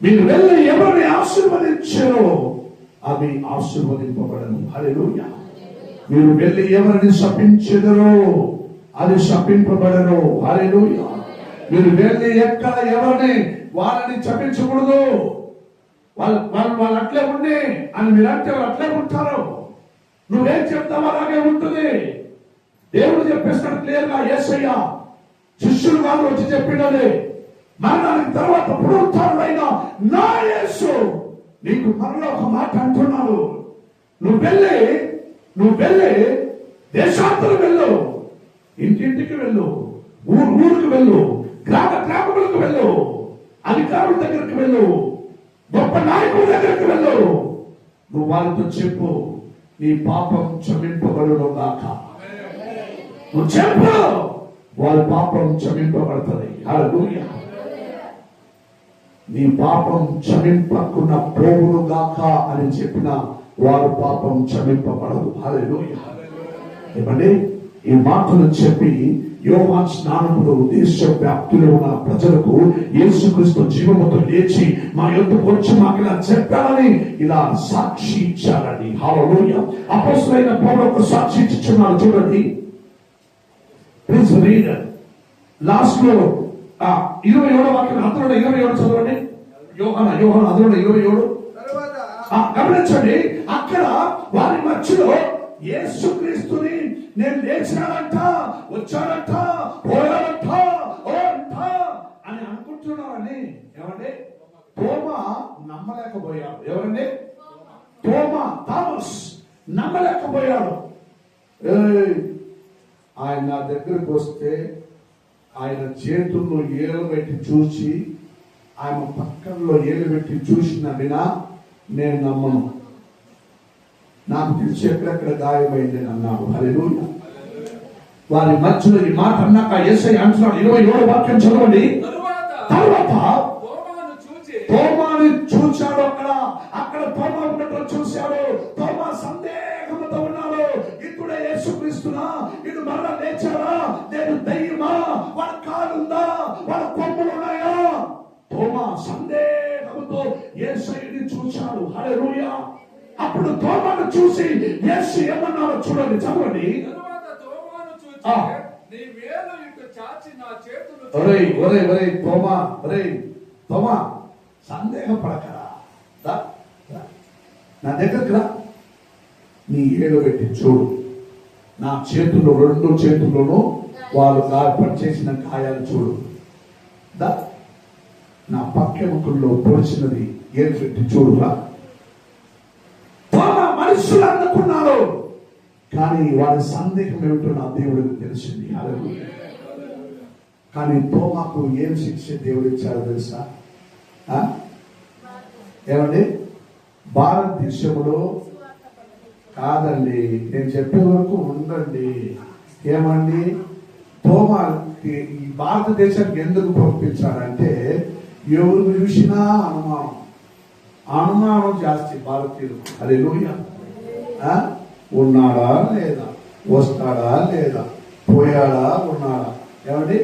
మీరు వెళ్ళి ఎవరిని ఆశీర్వదించారో అవి ఆశీర్వదింపబడను. హల్లెలూయా. మీరు వెళ్ళి ఎవరిని శపించెదరో అది శపింపబడను. హల్లెలూయా. మీరు వెళ్ళి ఎక్కడ ఎవరిని వాళ్ళని శపించకూడదు. వాళ్ళు అట్లే ఉండి అని మీరంటే వాళ్ళు అట్లే ఉంటారు. నువ్వేం చెప్తావు అలాగే ఉంటుంది. దేవుడు చెప్పేస్తాడు క్లియర్ గా. యేసయ్య శిష్యులు వాళ్ళు వచ్చి చెప్పిండలే, మరణానికి తర్వాత పునరుత్థానుడైన నా యేసు నీకు మరలా ఒక మాట అంటున్నాడు. నువ్వు వెళ్ళి దేశాంతరం వెళ్ళు, ఇంటింటికి వెళ్ళు, ఊరికి వెళ్ళు, గ్రామములకు వెళ్ళు, అధికారుల దగ్గరికి వెళ్ళు, గొప్ప నాయకుల దగ్గరికి వెళ్ళు. నువ్వు వారితో చెప్పు, నీ పాపం క్షమింపబడును గాక. నువ్వు చెప్పు, వారి పాపం క్షమింపబడుతుంది. హల్లెలూయా. నీ పాపం క్షమింపకుండా పోవును గాక అని చెప్పిన వారు పాపం క్షమింపబడదు. హల్లెలూయా. ఏమండి ఈ మాటలు చెప్పి యోహాను స్నానములో దేశ వ్యాప్తిలో ఉన్న ప్రజలకు యేసుక్రీస్తు జీవముతో లేచి మా యొద్దకు వచ్చి మాకు ఇలా చెప్పాలని ఇలా సాక్షి ఇచ్చారండి. హల్లెలూయా. అపోస్తలుడైన పౌలు ఒక సాక్షి ఇచ్చుచున్నాడు చూడండి. ప్లీజ్ రీడ్ లాస్ట్ లో 27వ వాక్యం అందులో 27 చదవండి. యోహాను అందులో 27. గమనించండి, అక్కడ వారి మధ్యలో యేసుక్రీస్తుని నేను లేచానంట, వచ్చానంట, పోయానంట అని అనుకుంటున్నారని ఏమండి తోమా నమ్మలేకపోయాడు. ఎవరండి? థామస్ నమ్మలేకపోయాడు. ఆయన నా దగ్గరకు వస్తే ఆయన చేతుల్లో ఏలు పెట్టి చూసి ఆయన పక్కనలో ఏలు పెట్టి చూసిన వినా నేను నమ్మను, నాకు తెలిసి ఎక్కడెక్కడ గాయమైంది అన్నాడు. హల్లెలూయా. వారి మధ్యలో ఈ మాట అన్నాక యేసయ్య అంటున్నాడు 27వ వాక్యం చదవండి. తరువాత తోమాని చూశాడు. అక్కడ తోమా ఉన్నట్టు చూశాడు. తోమా సందేహంతో ఉన్నాడు. ఇప్పుడే యేసుక్రీస్తునా, ఇటు మరలా లేచారా, నేను దయ్యమా, వాళ్ళ కాలుందా, వాళ్ళ కొమ్ములు ఉన్నాయా? తోమా సందేహంతో యేసయ్యని చూశాడు. హల్లెలూయా. అప్పుడు తోమాను చూసి యేసు ఏమన్నారో చూడండి, చదవండి. ఆ. నీ వేలు ఇటు చాచి నా చేతులు ఒరేయ్ ఒరేయ్ ఒరేయ్ తోమా, ఒరేయ్ తోమా, సందేహపడకరా, రా, రా. నా దగ్గరకు రా, నీ ఏలు పెట్టి చూడు, నా చేతుల్లో, రెండు చేతుల్లోనూ వాళ్ళు గాయపడి చేసిన గాయాలు చూడు, దా, నా పక్కెముకల్లో పొడిచినది ఏలు పెట్టి చూడురా. తోమా మనుషులు అనుకున్నారు, కానీ వారి సందేహం ఏమిటో నా దేవుడికి తెలిసింది. హల్లెలూయా. కానీ తోమాకు ఏం శిక్ష దేవుడు ఇచ్చారో తెలుసా? ఏమండి, భారతదేశంలో కాదండి, నేను చెప్పే వరకు ఉండండి. ఏమండి, తోమాకి ఈ భారతదేశానికి ఎందుకు పంపించారంటే ఎవరు చూసినా అనుమానం, అనుమానం జాస్తి భారతీయులు. హల్లెలూయా. ఉన్నాడా లేదా, వస్తాడా లేదా, పోయాడా ఉన్నాడా, ఏమండి,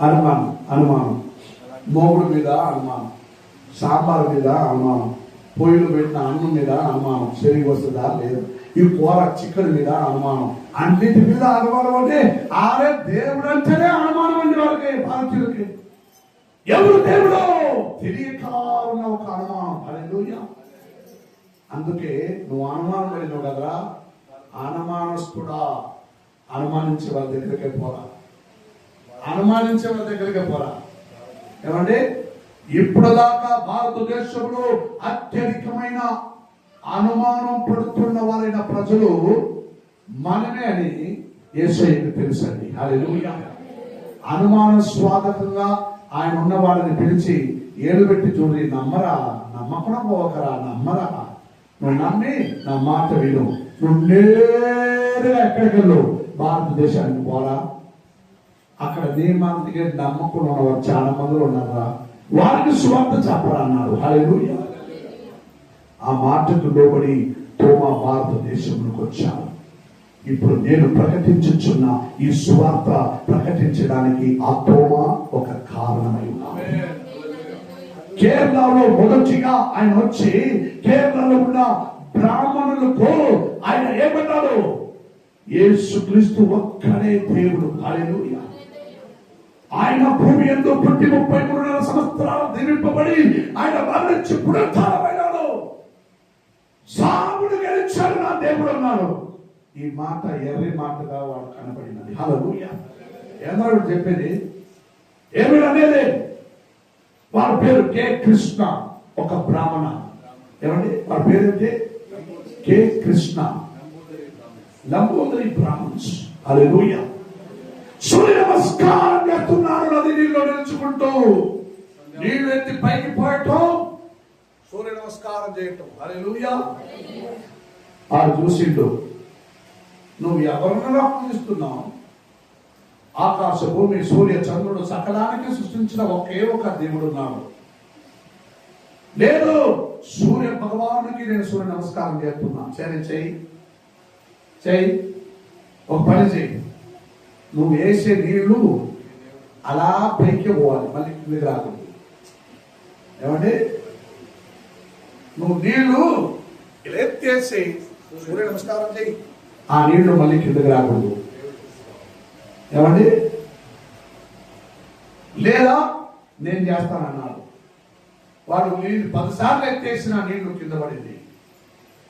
అనుమానం, అనుమానం, మోగుడు మీద అనుమానం, సాంబార్ మీద అనుమానం, పొయ్యిలు పెట్టిన అన్నం మీద అనుమానం, సరిగి వస్తుందా లేదా, ఈ కూర చికెన్ మీద అనుమానం, అన్నిటి మీద అనుమానం. అంటే ఆరే దేవుడు అంటేనే అనుమానం అండి వాళ్ళకి, భారతీయులకి. ఎవరు దేవుడు తెలియక ఉన్న ఒక అనుమానం. హల్లెలూయా. అందుకే నువ్వు అనుమానం పడినావు కదరా, అనుమానస్తుడా, అనుమానించే వాళ్ళ దగ్గరికే పోరా, అనుమానించే వాళ్ళ దగ్గరికే పోరా. ఏమంటే ఇప్పుడు దాకా భారతదేశంలో అత్యధికమైన అనుమానం పడుతున్న వారైన ప్రజలు మనమే అని యేసయ్యకు తెలుసండి. హల్లెలూయా. అనుమానాస్వాదకంగా ఆయన ఉన్న వాళ్ళని పిలిచి ఏలు పెట్టి చూడి, నమ్మరా, నమ్మకుండా పోకరా, నమ్మరా, నువ్వు నమ్మి నా మాట విను, నువ్వు నేరుగా ఎక్కడికెళ్ళు, భారతదేశానికి పోరా, అక్కడ నీ మందికి నమ్మకుండా ఉన్నవారు చాలా మంది ఉన్నారా, వారికి సువార్త చెప్పరా అన్నారు. హల్లెలూయా. ఆ మాటకు లోబడి తోమా భారతదేశంలోకి వచ్చాను. ఇప్పుడు నేను ప్రకటించుచున్న ఈ సువార్త ప్రకటించడానికి ఆ తోమా ఒక కారణమై ఉన్నాడు. కేరళలో మొదటిగా ఆయన వచ్చి కేరళలో ఉన్న బ్రాహ్మణులకు ఆయన ఏమన్నాడు, యేసుక్రీస్తు ఒక్కడే దేవుడు. హల్లెలూయా. ఆయన భూమి యందు పుట్టి 33 సంవత్సరాలు దీవింపబడి ఆయన మరణించి పునరుత్థానమైనాడు, సావును గెలిచాడు నా దేవుడు అన్నాడు. ఈ మాట ఎర్రి మాటగా వాడు కనబడినది. హల్లెలూయా. ఏమన్నాడు చెప్పేది, ఏమి అనేది, వారి పేరు కె కృష్ణ, ఒక బ్రాహ్మణ. ఏమండి వారి పేరు ఏంటి? కె కృష్ణ, లంబోదరి బ్రాహ్మణ్స్. హల్లెలూయా. సూర్య నమస్కారం చేస్తున్నారు నది నీళ్ళు నిలుచుకుంటూ, నీళ్ళు ఎత్తి పైకి పోయటం, సూర్య నమస్కారం చేయటం. హల్లెలూయా. ఆడు చూసిండు, నువ్వు ఎవరినైనా పూజిస్తున్నావు, ఆకాశ భూమి సూర్య చంద్రుడు సకలానికి సృష్టించిన ఒకే ఒక దేవుడు ఉన్నాడు. లేదు, సూర్య భగవానుకి నేను సూర్య నమస్కారం చేస్తున్నా. సరే చెయ్యి, చెయ్యి, ఒక పని చెయ్యి, నువ్వు వేసే నీళ్లు అలా పైకి పోవాలి, మళ్ళీ కిందికి రాకూడదు. ఏమంటే నువ్వు నీళ్లు ఇలా ఎత్తేసి సూర్య నమస్కారం చెయ్యి, ఆ నీళ్లు మళ్ళీ కిందకి రాకూడదు. ఏమండి, లేదా నేను చేస్తానన్నాడు. వాడు నీళ్ళు 10 సార్లు ఎత్తేసిన నీళ్లు కింద పడింది.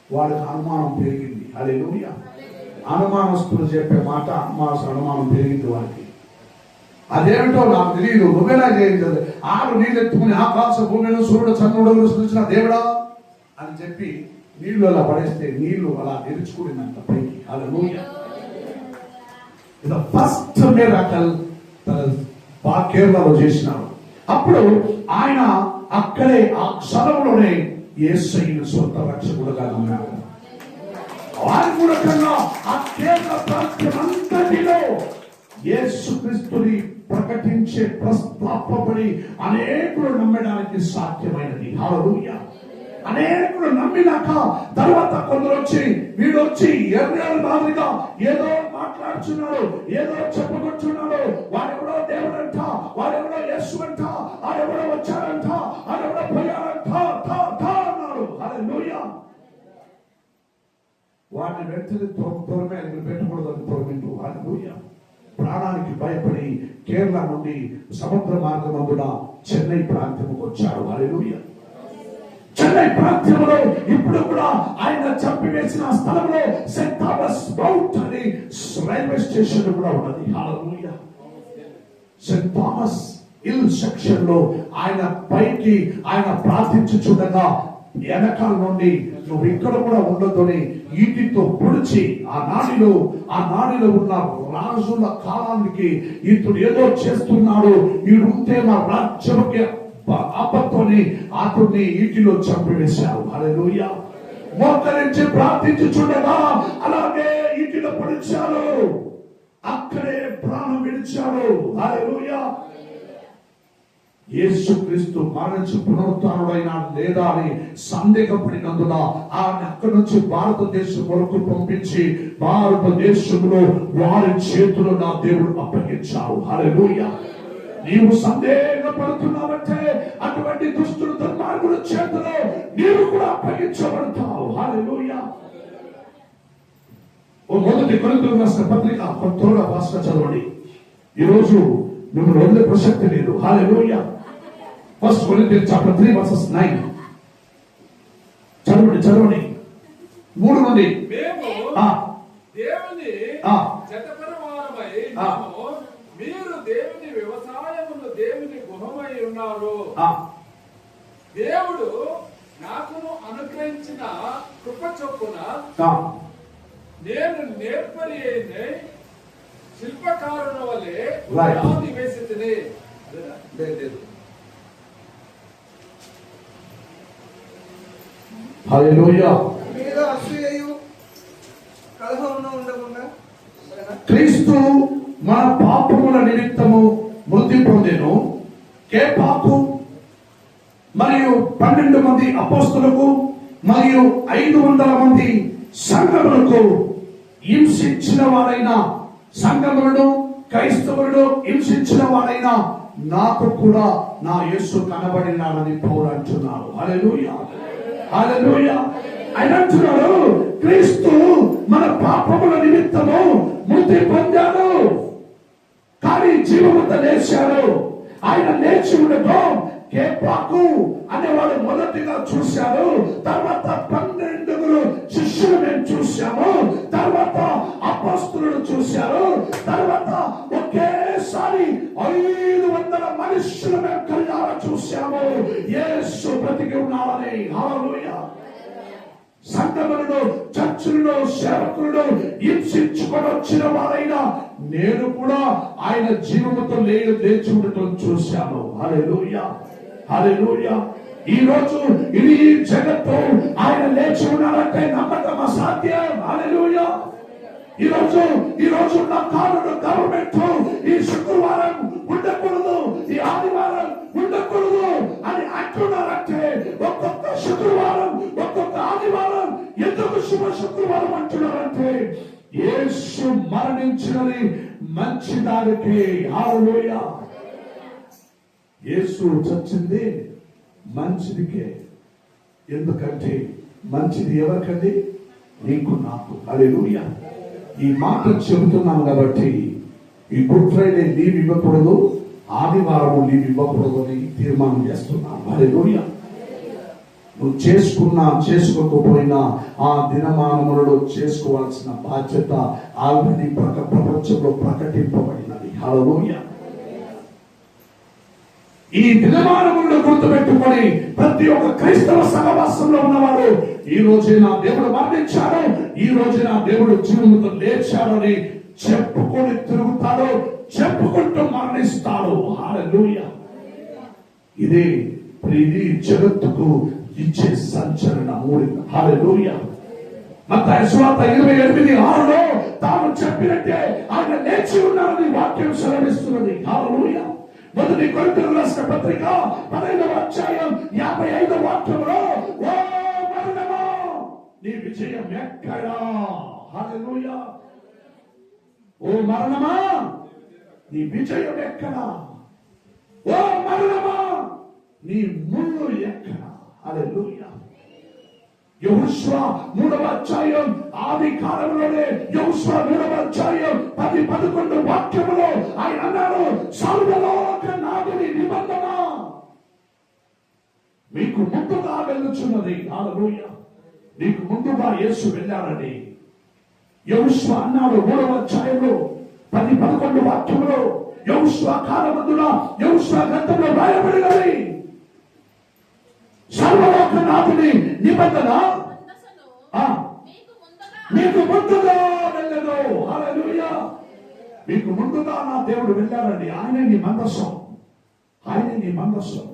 వాడికి అనుమానం పెరిగింది. హల్లెలూయా. అనుమానస్తులు చెప్పే మాట అనుమానం పెరిగింది వాడికి. అదేమిటో నాకు తెలియదు, నువ్వేలా చేయించదు, ఆడు నీళ్ళు ఎత్తుకుని ఆకాశ భూమిలో సూర్యుడు చంద్రుడు సృష్టించిన దేవుడా అని చెప్పి నీళ్లు అలా పడేస్తే నీళ్లు అలా నిలుచుకునిందంట పైకి. హల్లెలూయా. ఇది ఫస్ట్ మిరకల్ కేరళలో చేసినాడు. అప్పుడు ఆయన అక్కడే ఆ క్షణంలోనే యేసయ్యను సొంత రక్షకుడుగా నమ్మాడు. వారి మూలకంగా ఆ కేరళ ప్రాంతమంతటిలో యేసుక్రీస్తుని ప్రకటించే ప్రస్తాపబడి అనేకులు నమ్మడానికి సాధ్యమైనది. హల్లెలూయా. అనేకులు నమ్మినాక తర్వాత కొందరు వచ్చి వీడు వచ్చి ఎర్ర మాదిరిగా ఏదో మాట్లాడుచున్నాడు, ఏదో చెప్పుకొచ్చున్నాడు, వాడెవడో దేవుడంట, వాడెవడో యేసు అంట, ఆడెవడో వచ్చాడంట, ఆడెవడో పోయాడంట అన్నాడు. హల్లెలూయా. వాడిని వెంటనే తొరమే ఆయన పెట్టకూడదని తొరమిండు. హల్లెలూయా. ప్రాణానికి భయపడి కేరళ నుండి సముద్ర మార్గమందున చెన్నై ప్రాంతంకు వచ్చాడు. హల్లెలూయా. చెన్నై ప్రాంతంలో ఇప్పుడు కూడా ఆయన చంపివేసిన స్థలంలో సెయింట్ థామస్ మౌంట్ అని రైల్వే స్టేషన్ కూడా ఉన్నది. హల్లెలూయా. సెయింట్ థామస్ హిల్ సెక్షన్ లో ఆయన పైకి ఆయన ప్రార్థించుచుండగా వెనకాల నుండి నువ్వు ఇక్కడ కూడా ఉండొద్దని ఈటితో పొడిచి ఆ నాడిలో ఉన్న రాజుల కాలానికి ఇతడు ఏదో చేస్తున్నాడు, ఈడుంటే మా రాజ్యముకి ఆపత్తని అతన్ని ఈటిలో చంపివేశారు. హల్లెలూయా. మోకరించి ప్రార్థించుచుండగా అలాగే ఈటిలో పొడిచారు, అక్కడే ప్రాణం విడిచాడు. హల్లెలూయా. యేసుక్రీస్తు మరణించి పునరుత్థానుడైన లేదా అని సందేహపడినందున ఆయన అక్కడి నుంచి భారతదేశం వరకు పంపించి భారతదేశంలో వారి చేతులు నా దేవుడు అప్పగించారు. హల్లెలూయా. నీవు సందేహపడుతున్నావంటే అటువంటి దుష్టుడు దుర్మార్గుల చేతిలో నీవు కూడా అప్పగించబడతావు. హల్లెలూయా. మొదటి కొరింథీయులకు రాసిన పత్రిక త్వరగా భాషగా చదవండి. ఈరోజు మిమ్మల్ని వదిలే ప్రసక్తి లేదు. హల్లెలూయా. ఫస్ట్ కొరింథీయులు చాప్టర్ 3 వర్సెస్ 9 చదవండి 3 నుండి. మేము దేవుని జతపరవారమై మీరు దేవుని వ్యవసాయమును దేవుని గుహమై ఉన్నారు. దేవుడు నాకును అనుగ్రహించిన కృప చొప్పున నేను నేర్పరి అయిన శిల్పకారుల వలె పునాది వేసితిని. హల్లెలూయా. క్రీస్తు మన పాపముల నిమిత్తము మృతి పొందెను. కేపాకు మరియు 12 మంది అపోస్తలులకు మరియు 500 మంది సంఘములకు హింసించిన వారైన సంఘములను క్రైస్తవులను హింసించిన వారైన నాకు కూడా నా యేసు కనబడినాడని పౌలు అంటున్నాడు. హల్లెలూయా. హల్లెలూయా. ఆయన అంటున్నాడు క్రీస్తు మన పాపముల నిమిత్తము మృతి పొందాడు, కానీ జీవముతో లేచాడు. ఆయన లేచి ఉండటం కేపాకు అనేవాడు మొదటిగా చూశాడు. తర్వాత 12 శిష్యులు మేము చూశాము, తర్వాత అపోస్తలులు చూశారు, తర్వాత ఒకేసారి 500 మనుషులు మేము కళ్ళారా చూశాము. యేసు బ్రతికి ఉన్నాడని. హల్లెలూయా. సంఘములను చర్చులను సేవకులను హింసించుకొని వచ్చిన వారైనా నేను కూడా ఆయన జీవముతో లేచి ఉండటం చూశాను. హల్లెలూయా. హల్లెలూయా. ఈ రోజు ఇది జగత్తు ఆయన లేచి ఉన్నాడంటే నమ్మకం అసాధ్యం. హల్లెలూయా. ఈ రోజు ఉన్న కానుక గవర్నమెంట్ ఈ శుక్రవారం ఉండకూడదు, ఈ ఆదివారం ఉండకూడదు అని అంటున్నారంటే ఒక్కొక్క శుక్రవారం ఒక్కొక్క ఆదివారం ఎందుకు శుభ శుక్రవారం అంటున్నారంటే యేసు మరణించినది మంచి దానికి. హల్లెలూయా. యేసు చచ్చింది మంచిదికే. ఎందుకంటే మంచిది ఎవరికండి? నీకు నాకు. హల్లెలూయా. ఈ మాట చెబుతున్నాను కాబట్టి ఈ గుడ్ ఫ్రైడే లీవ్ ఇవ్వకూడదు, ఆదివారం లీవ్ ఇవ్వకూడదు అని తీర్మానం చేస్తున్నాను. హల్లెలూయా. నువ్వు చేసుకోకపోయినా ఆ దినమానములలో చేసుకోవాల్సిన బాధ్యత ఆల్రెడీ ప్రపంచంలో ప్రకటింపబడినది. హల్లెలూయా. ఈ దినమానములను గుర్తుపెట్టుకొని ప్రతి ఒక్క క్రైస్తవ సహవాసంలో ఉన్నవాడు ఈ రోజే నా దేవుడు మరణించాడు, ఈ రోజే నా దేవుడు జీవముతో లేచాడు అని చెప్పుకొని తిరుగుతాడు, చెప్పుకుంటూ మరణిస్తాడు. హల్లెలూయా. ఇది జగత్తుకు ఇచ్చే సంచలన మూలిక. హల్లెలూయా. మత్తయి సువార్త 28:6 తాను చెప్పినట్టే ఆయన లేచి ఉన్నారని వాక్యం సెలవిస్తున్నది. హల్లెలూయా. మొదటి కొరింథీయులకు రాసిన పత్రిక 15వ అధ్యాయం 55వ వాక్యంలో ఓ మరణమా నీ విజయం ఎక్కడా? హల్లెలూయా. ఓ మరణమా నీ విజయం ఎక్కడా? ఓ మరణమా నీ ముళ్ళు ఎక్కడా? హల్లెలూయా. యెహోషువ 3వ అధ్యాయం ఆది కాలంలోనే యెహోషువ 3వ అధ్యాయం 10-11 వాక్యములో ఆయన అన్నాడు, సర్వలోక నాథుని నిబంధన మీకు ముందుగా వెళ్ళుచున్నది. హల్లెలూయా. నీకు ముందుగా యేసు వెళ్ళాడని యెహోషువ అన్నాడు 3వ అధ్యాయంలో 10-11 వాక్యములో. యెహోషువ కాలమందున యెహోషువ గ్రంథంలో రాయబడినది, సర్వలోక నాథుని నిబంధన మీకు ముందుగా వెళ్ళను. హల్లెలూయా. మీకు ముందుగా నా దేవుడు వెళ్ళాడండి. ఆయనే నీ మందసం, ఆయనే నీ మందసం.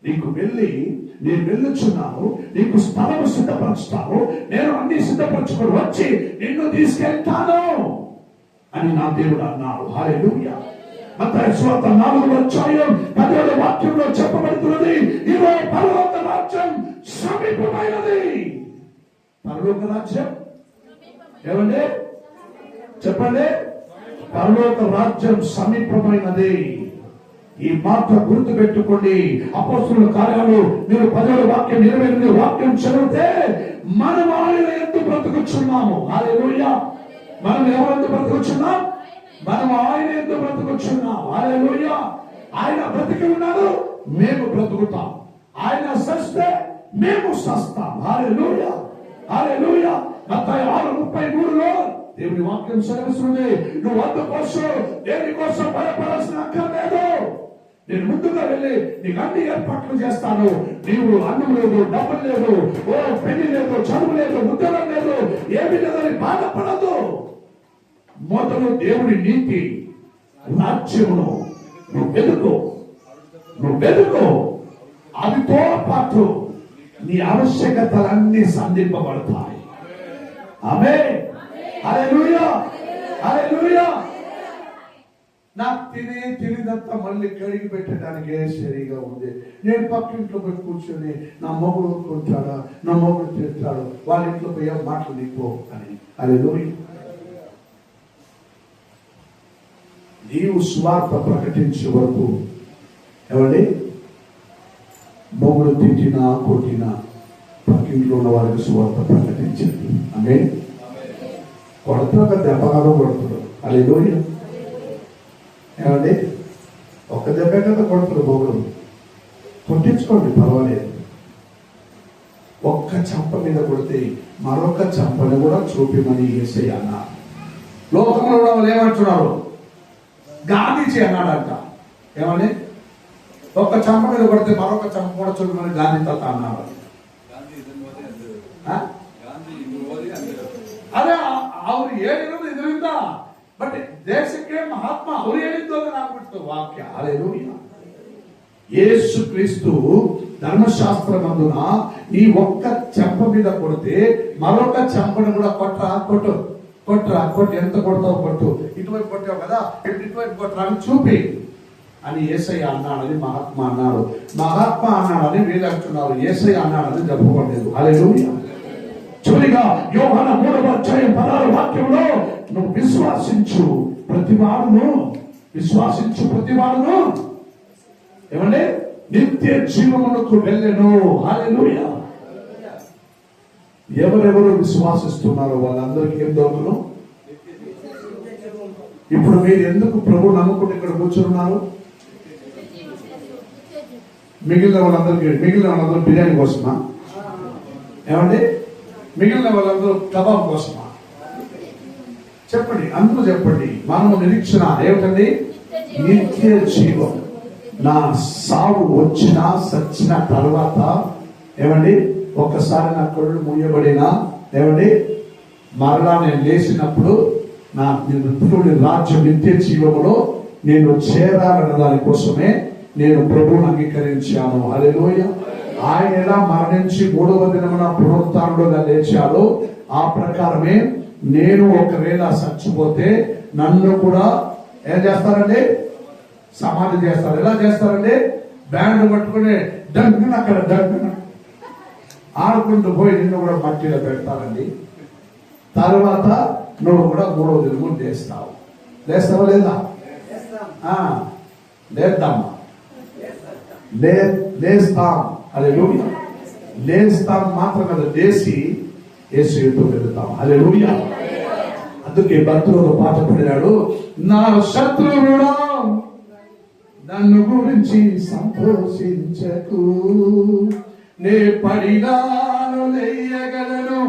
నీకు వెళ్ళి నేను వెళ్ళుచున్నాను, నీకు స్థలము సిద్ధపరుస్తాను, నేను అన్ని సిద్ధపరచుకొని వచ్చి నిన్ను తీసుకెళ్తాను అని నా దేవుడు అన్నాడు. హల్లెలూయా. మత్తయి సువార్త 4వ అధ్యాయం 10వ వాక్యంలో చెప్పబడుతున్నది, ఇదో పరలోక రాజ్యం సమీపమైనది. పరలోక రాజ్యం ఏమండి చెప్పండి, పరలోక రాజ్యం సమీపమైనది. ఈ మాట గుర్తు పెట్టుకోండి. అపోస్తలుల కార్యాలు మీరు 10వ వాక్యం 28వ వాక్యం చదివితే మనం ఆయన యందు బ్రతుకుచున్నాము. హల్లెలూయా. మనం ఎవరందు బ్రతుకుచున్నాం? మనం ఆయన యందు బ్రతుకుచున్నాం. హల్లెలూయా. ఆయన బ్రతికి ఉన్నారు, మేము బ్రతుకుతాం. ఆయన సస్తే మేము సస్తాం. హల్లెలూయా. హల్లెలూయా. మత్తయి 6:33లో దేవుని వాక్యం సెలవిస్తుంది, నువ్వు అందుకోసం దేనికోసం భయపడాల్సిన అక్కర్లేదు. నేను ముందుగా వెళ్ళి నీకు అన్ని ఏర్పాట్లు చేస్తాను. నీవు అన్నం లేదు, డబ్బులు లేదు, పెళ్లి లేదు, చదువు లేదు, ఉద్యోగం లేదు, ఏమి లేదని బాధపడదు. మొదలు దేవుని నీతి రాజ్యమును నువ్వు వెతుకో, అదితో పాటు నీ ఆవశ్యకతలన్నీ సంధింపబడతాయి. ఆమేన్. హల్లెలూయా. హల్లెలూయా. నాకు తినేదంతా మళ్ళీ కడిగి పెట్టడానికి సరిగా ఉంది. నేను పక్కింట్లో పోయి కూర్చొని నా మొగుడు కొంటాడా, నా మొగుడు తింటాడు, వాళ్ళ ఇంట్లో పోయే మాటలు నీకో అని. హల్లెలూయా. నీవు సువార్త ప్రకటించే వరకు ఏమండి, మొగుడు తిట్టినా కొట్టినా పక్కింట్లో ఉన్న వాళ్ళకి సువార్త ప్రకటించండి. ఆమేన్. కొడతాక దెబ్బగా కొడుతున్నాడు. హల్లెలూయా. ఏమండి, ఒక్క దెబ్బ కదా కొడుతున్నారు మొగుడు, కొట్టించుకోండి పర్వాలేదు. ఒక్క చంప మీద కొడితే మరొక చంపని కూడా చూపిమని యేసయ్య అన్నారు. లోకంలో వాళ్ళు ఏమంటున్నారు? గాంధీజీ అన్నాడంట. ఏమని? ఒక్క చంప మీద కొడితే మరొక చంప కూడా చూడమని గాంధీ తాత అన్నారు. ಅದೇ ಅವ್ರು ಹೇಳಿರೋದು ಇದರಿಂದ, ಬಟ್ ದೇಶಕ್ಕೆ ಮಹಾತ್ಮ ಅವ್ರು ಹೇಳಿದ್ದು ಅದನ್ನ ಆಗ್ಬಿಡ್ತು ವಾಕ್ಯ. ಹಲ್ಲೆಲೂಯಾ. యేసు క్రీస్తు ధర్మశాస్త్రమందున నీ ఒక్క చెంప మీద కొడితే మరొక చెంపను కూడా కొట్టు, ఎంత కొడతావు కొట్టు, ఇటువైపు కొట్టావు కదా ఇటువైపు కొట్టరా అని చూపి అని యేసయ్య అన్నాడని మహాత్మ అన్నారు. మహాత్మ అన్నాడని వీళ్ళు అంటున్నారు, యేసయ్య అన్నాడని చెప్పబడలేదు. హల్లెలూయా. చివరిగా యోహాను 3వ అధ్యాయం 16వ వాక్యంలో నువ్వు విశ్వాసించు ప్రతివాడును ఏమంటే నిత్య జీవమునకు వెళ్ళెను. హల్లెలూయా. ఎవరెవరు విశ్వాసిస్తున్నారో వాళ్ళందరికీ ఏం దొరుకును? ఇప్పుడు మీరు ఎందుకు ప్రభు నమ్ముకుంటే ఇక్కడ కూర్చున్నారు? మిగిలిన వాళ్ళందరూ బిర్యానీ కోసమా? ఏమండి, మిగిలిన వాళ్ళందరూ కబాబ్ కోసమా? చెప్పండి, అందరూ చెప్పండి. మనము నిరీక్షణ ఏమిటండి? నిత్య జీవం. నా సావు వచ్చినా సచ్చిన తర్వాత ఏమండి, ఒకసారి నా కళ్ళు మూయబడినా ఏమండి, మరలా నేను లేచినప్పుడు నా దేవుడి రాజ్యం నిత్య జీవములో నేను చేరాలన్న దానికోసమే నేను ప్రభువుని అంగీకరించాను. హల్లెలూయా. ఆయన ఎలా మరణించి 3వ దినమున పునరుత్థానుడుగా లేచాడో ఆ ప్రకారమే నేను ఒకవేళ చచ్చిపోతే నన్ను కూడా ఏం చేస్తారండి? సమాధి చేస్తారు. ఎలా చేస్తారండి? బ్యాండ్ పట్టుకుని డంగున అక్కడ డంగున ఆడుకుంటూ పోయి నిన్ను కూడా మట్టిలో పెడతారండి. తర్వాత నువ్వు కూడా 3వ దినము లేస్తావా లేదా? లేద్దామా? లేస్తాం. హల్లెలూయా. లేస్తాం మాత్రం కదా, లేచి యేసు ఎదుట వెళ్తాం. హల్లెలూయా. అందుకే భక్తుడు ఒక పాట పాడాడు, నా శత్రువుడా నన్ను గురించి సంతోషించకు, నే పడినాను లేయగలను,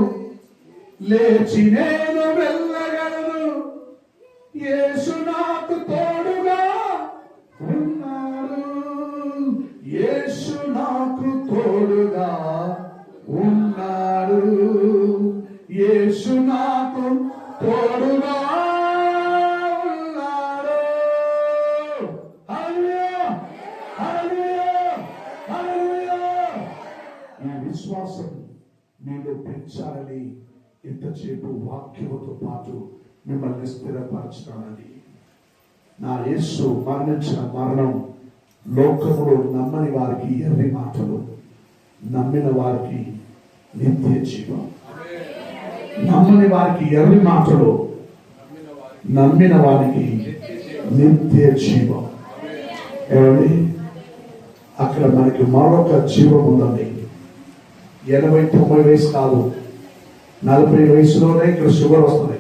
లేచి నేను వెళ్ళగలను, యేసు నాకు తోడుగా ఉన్నాడు, యేసు నాకు తోడుగా ఉన్నాడు, యేసు నాకు తోడుగా ఉన్నాడు. హల్లెలూయా, హల్లెలూయా, హల్లెలూయా. ఈ విశ్వాసం మీలో పెంచాలని ఇంతసేపు వాక్యముతో పాటు మిమ్మల్ని స్థిరపరచాలని. నా యేసు మరణించిన మరణం లోకములో నమ్మని వారికి ఎర్రి మాటలు, నమ్మిన వారికి నిత్య జీవం. నమ్మని వారికి ఎర్రి మాటలు, నమ్మిన వారికి నిత్య జీవం. ఏమండి, అక్కడ మనకి మరొక జీవం ఉందండి. 80-90 వయసు కాదు, 40 వయసులోనే ఇక్కడ షుగర్ వస్తుంది.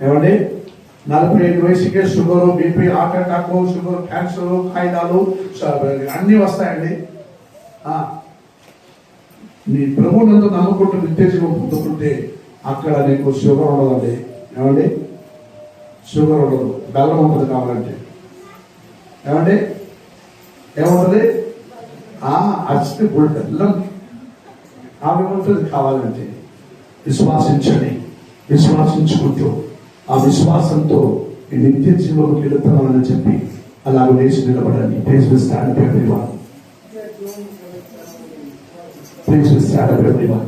ఏమండి, 45 వయసుకే sugar, BP, heart attack, sugar, cancer, కాయిదాలు అన్నీ వస్తాయండి. నీ ప్రభువునందు నమ్ముకుంటూ నిత్యజీవం పొందుకుంటే అక్కడ నీకు షుగర్ ఉండదండి. ఏమండి, షుగర్ ఉండదు, బెల్లం ఉంటుంది కావాలంటే. ఏమండి, ఏముంటుంది? అచ్చి బెల్లం ఆమె ఉంటుంది కావాలంటే. విశ్వాసించండి, విశ్వాసించుకుంటూ ఆ విశ్వాసంతో ఈ నిత్య జీవంలోకి వెళుతున్నామని చెప్పి అలాగ వేసి నిలబడండి. Please stand up everyone. Please stand up everyone.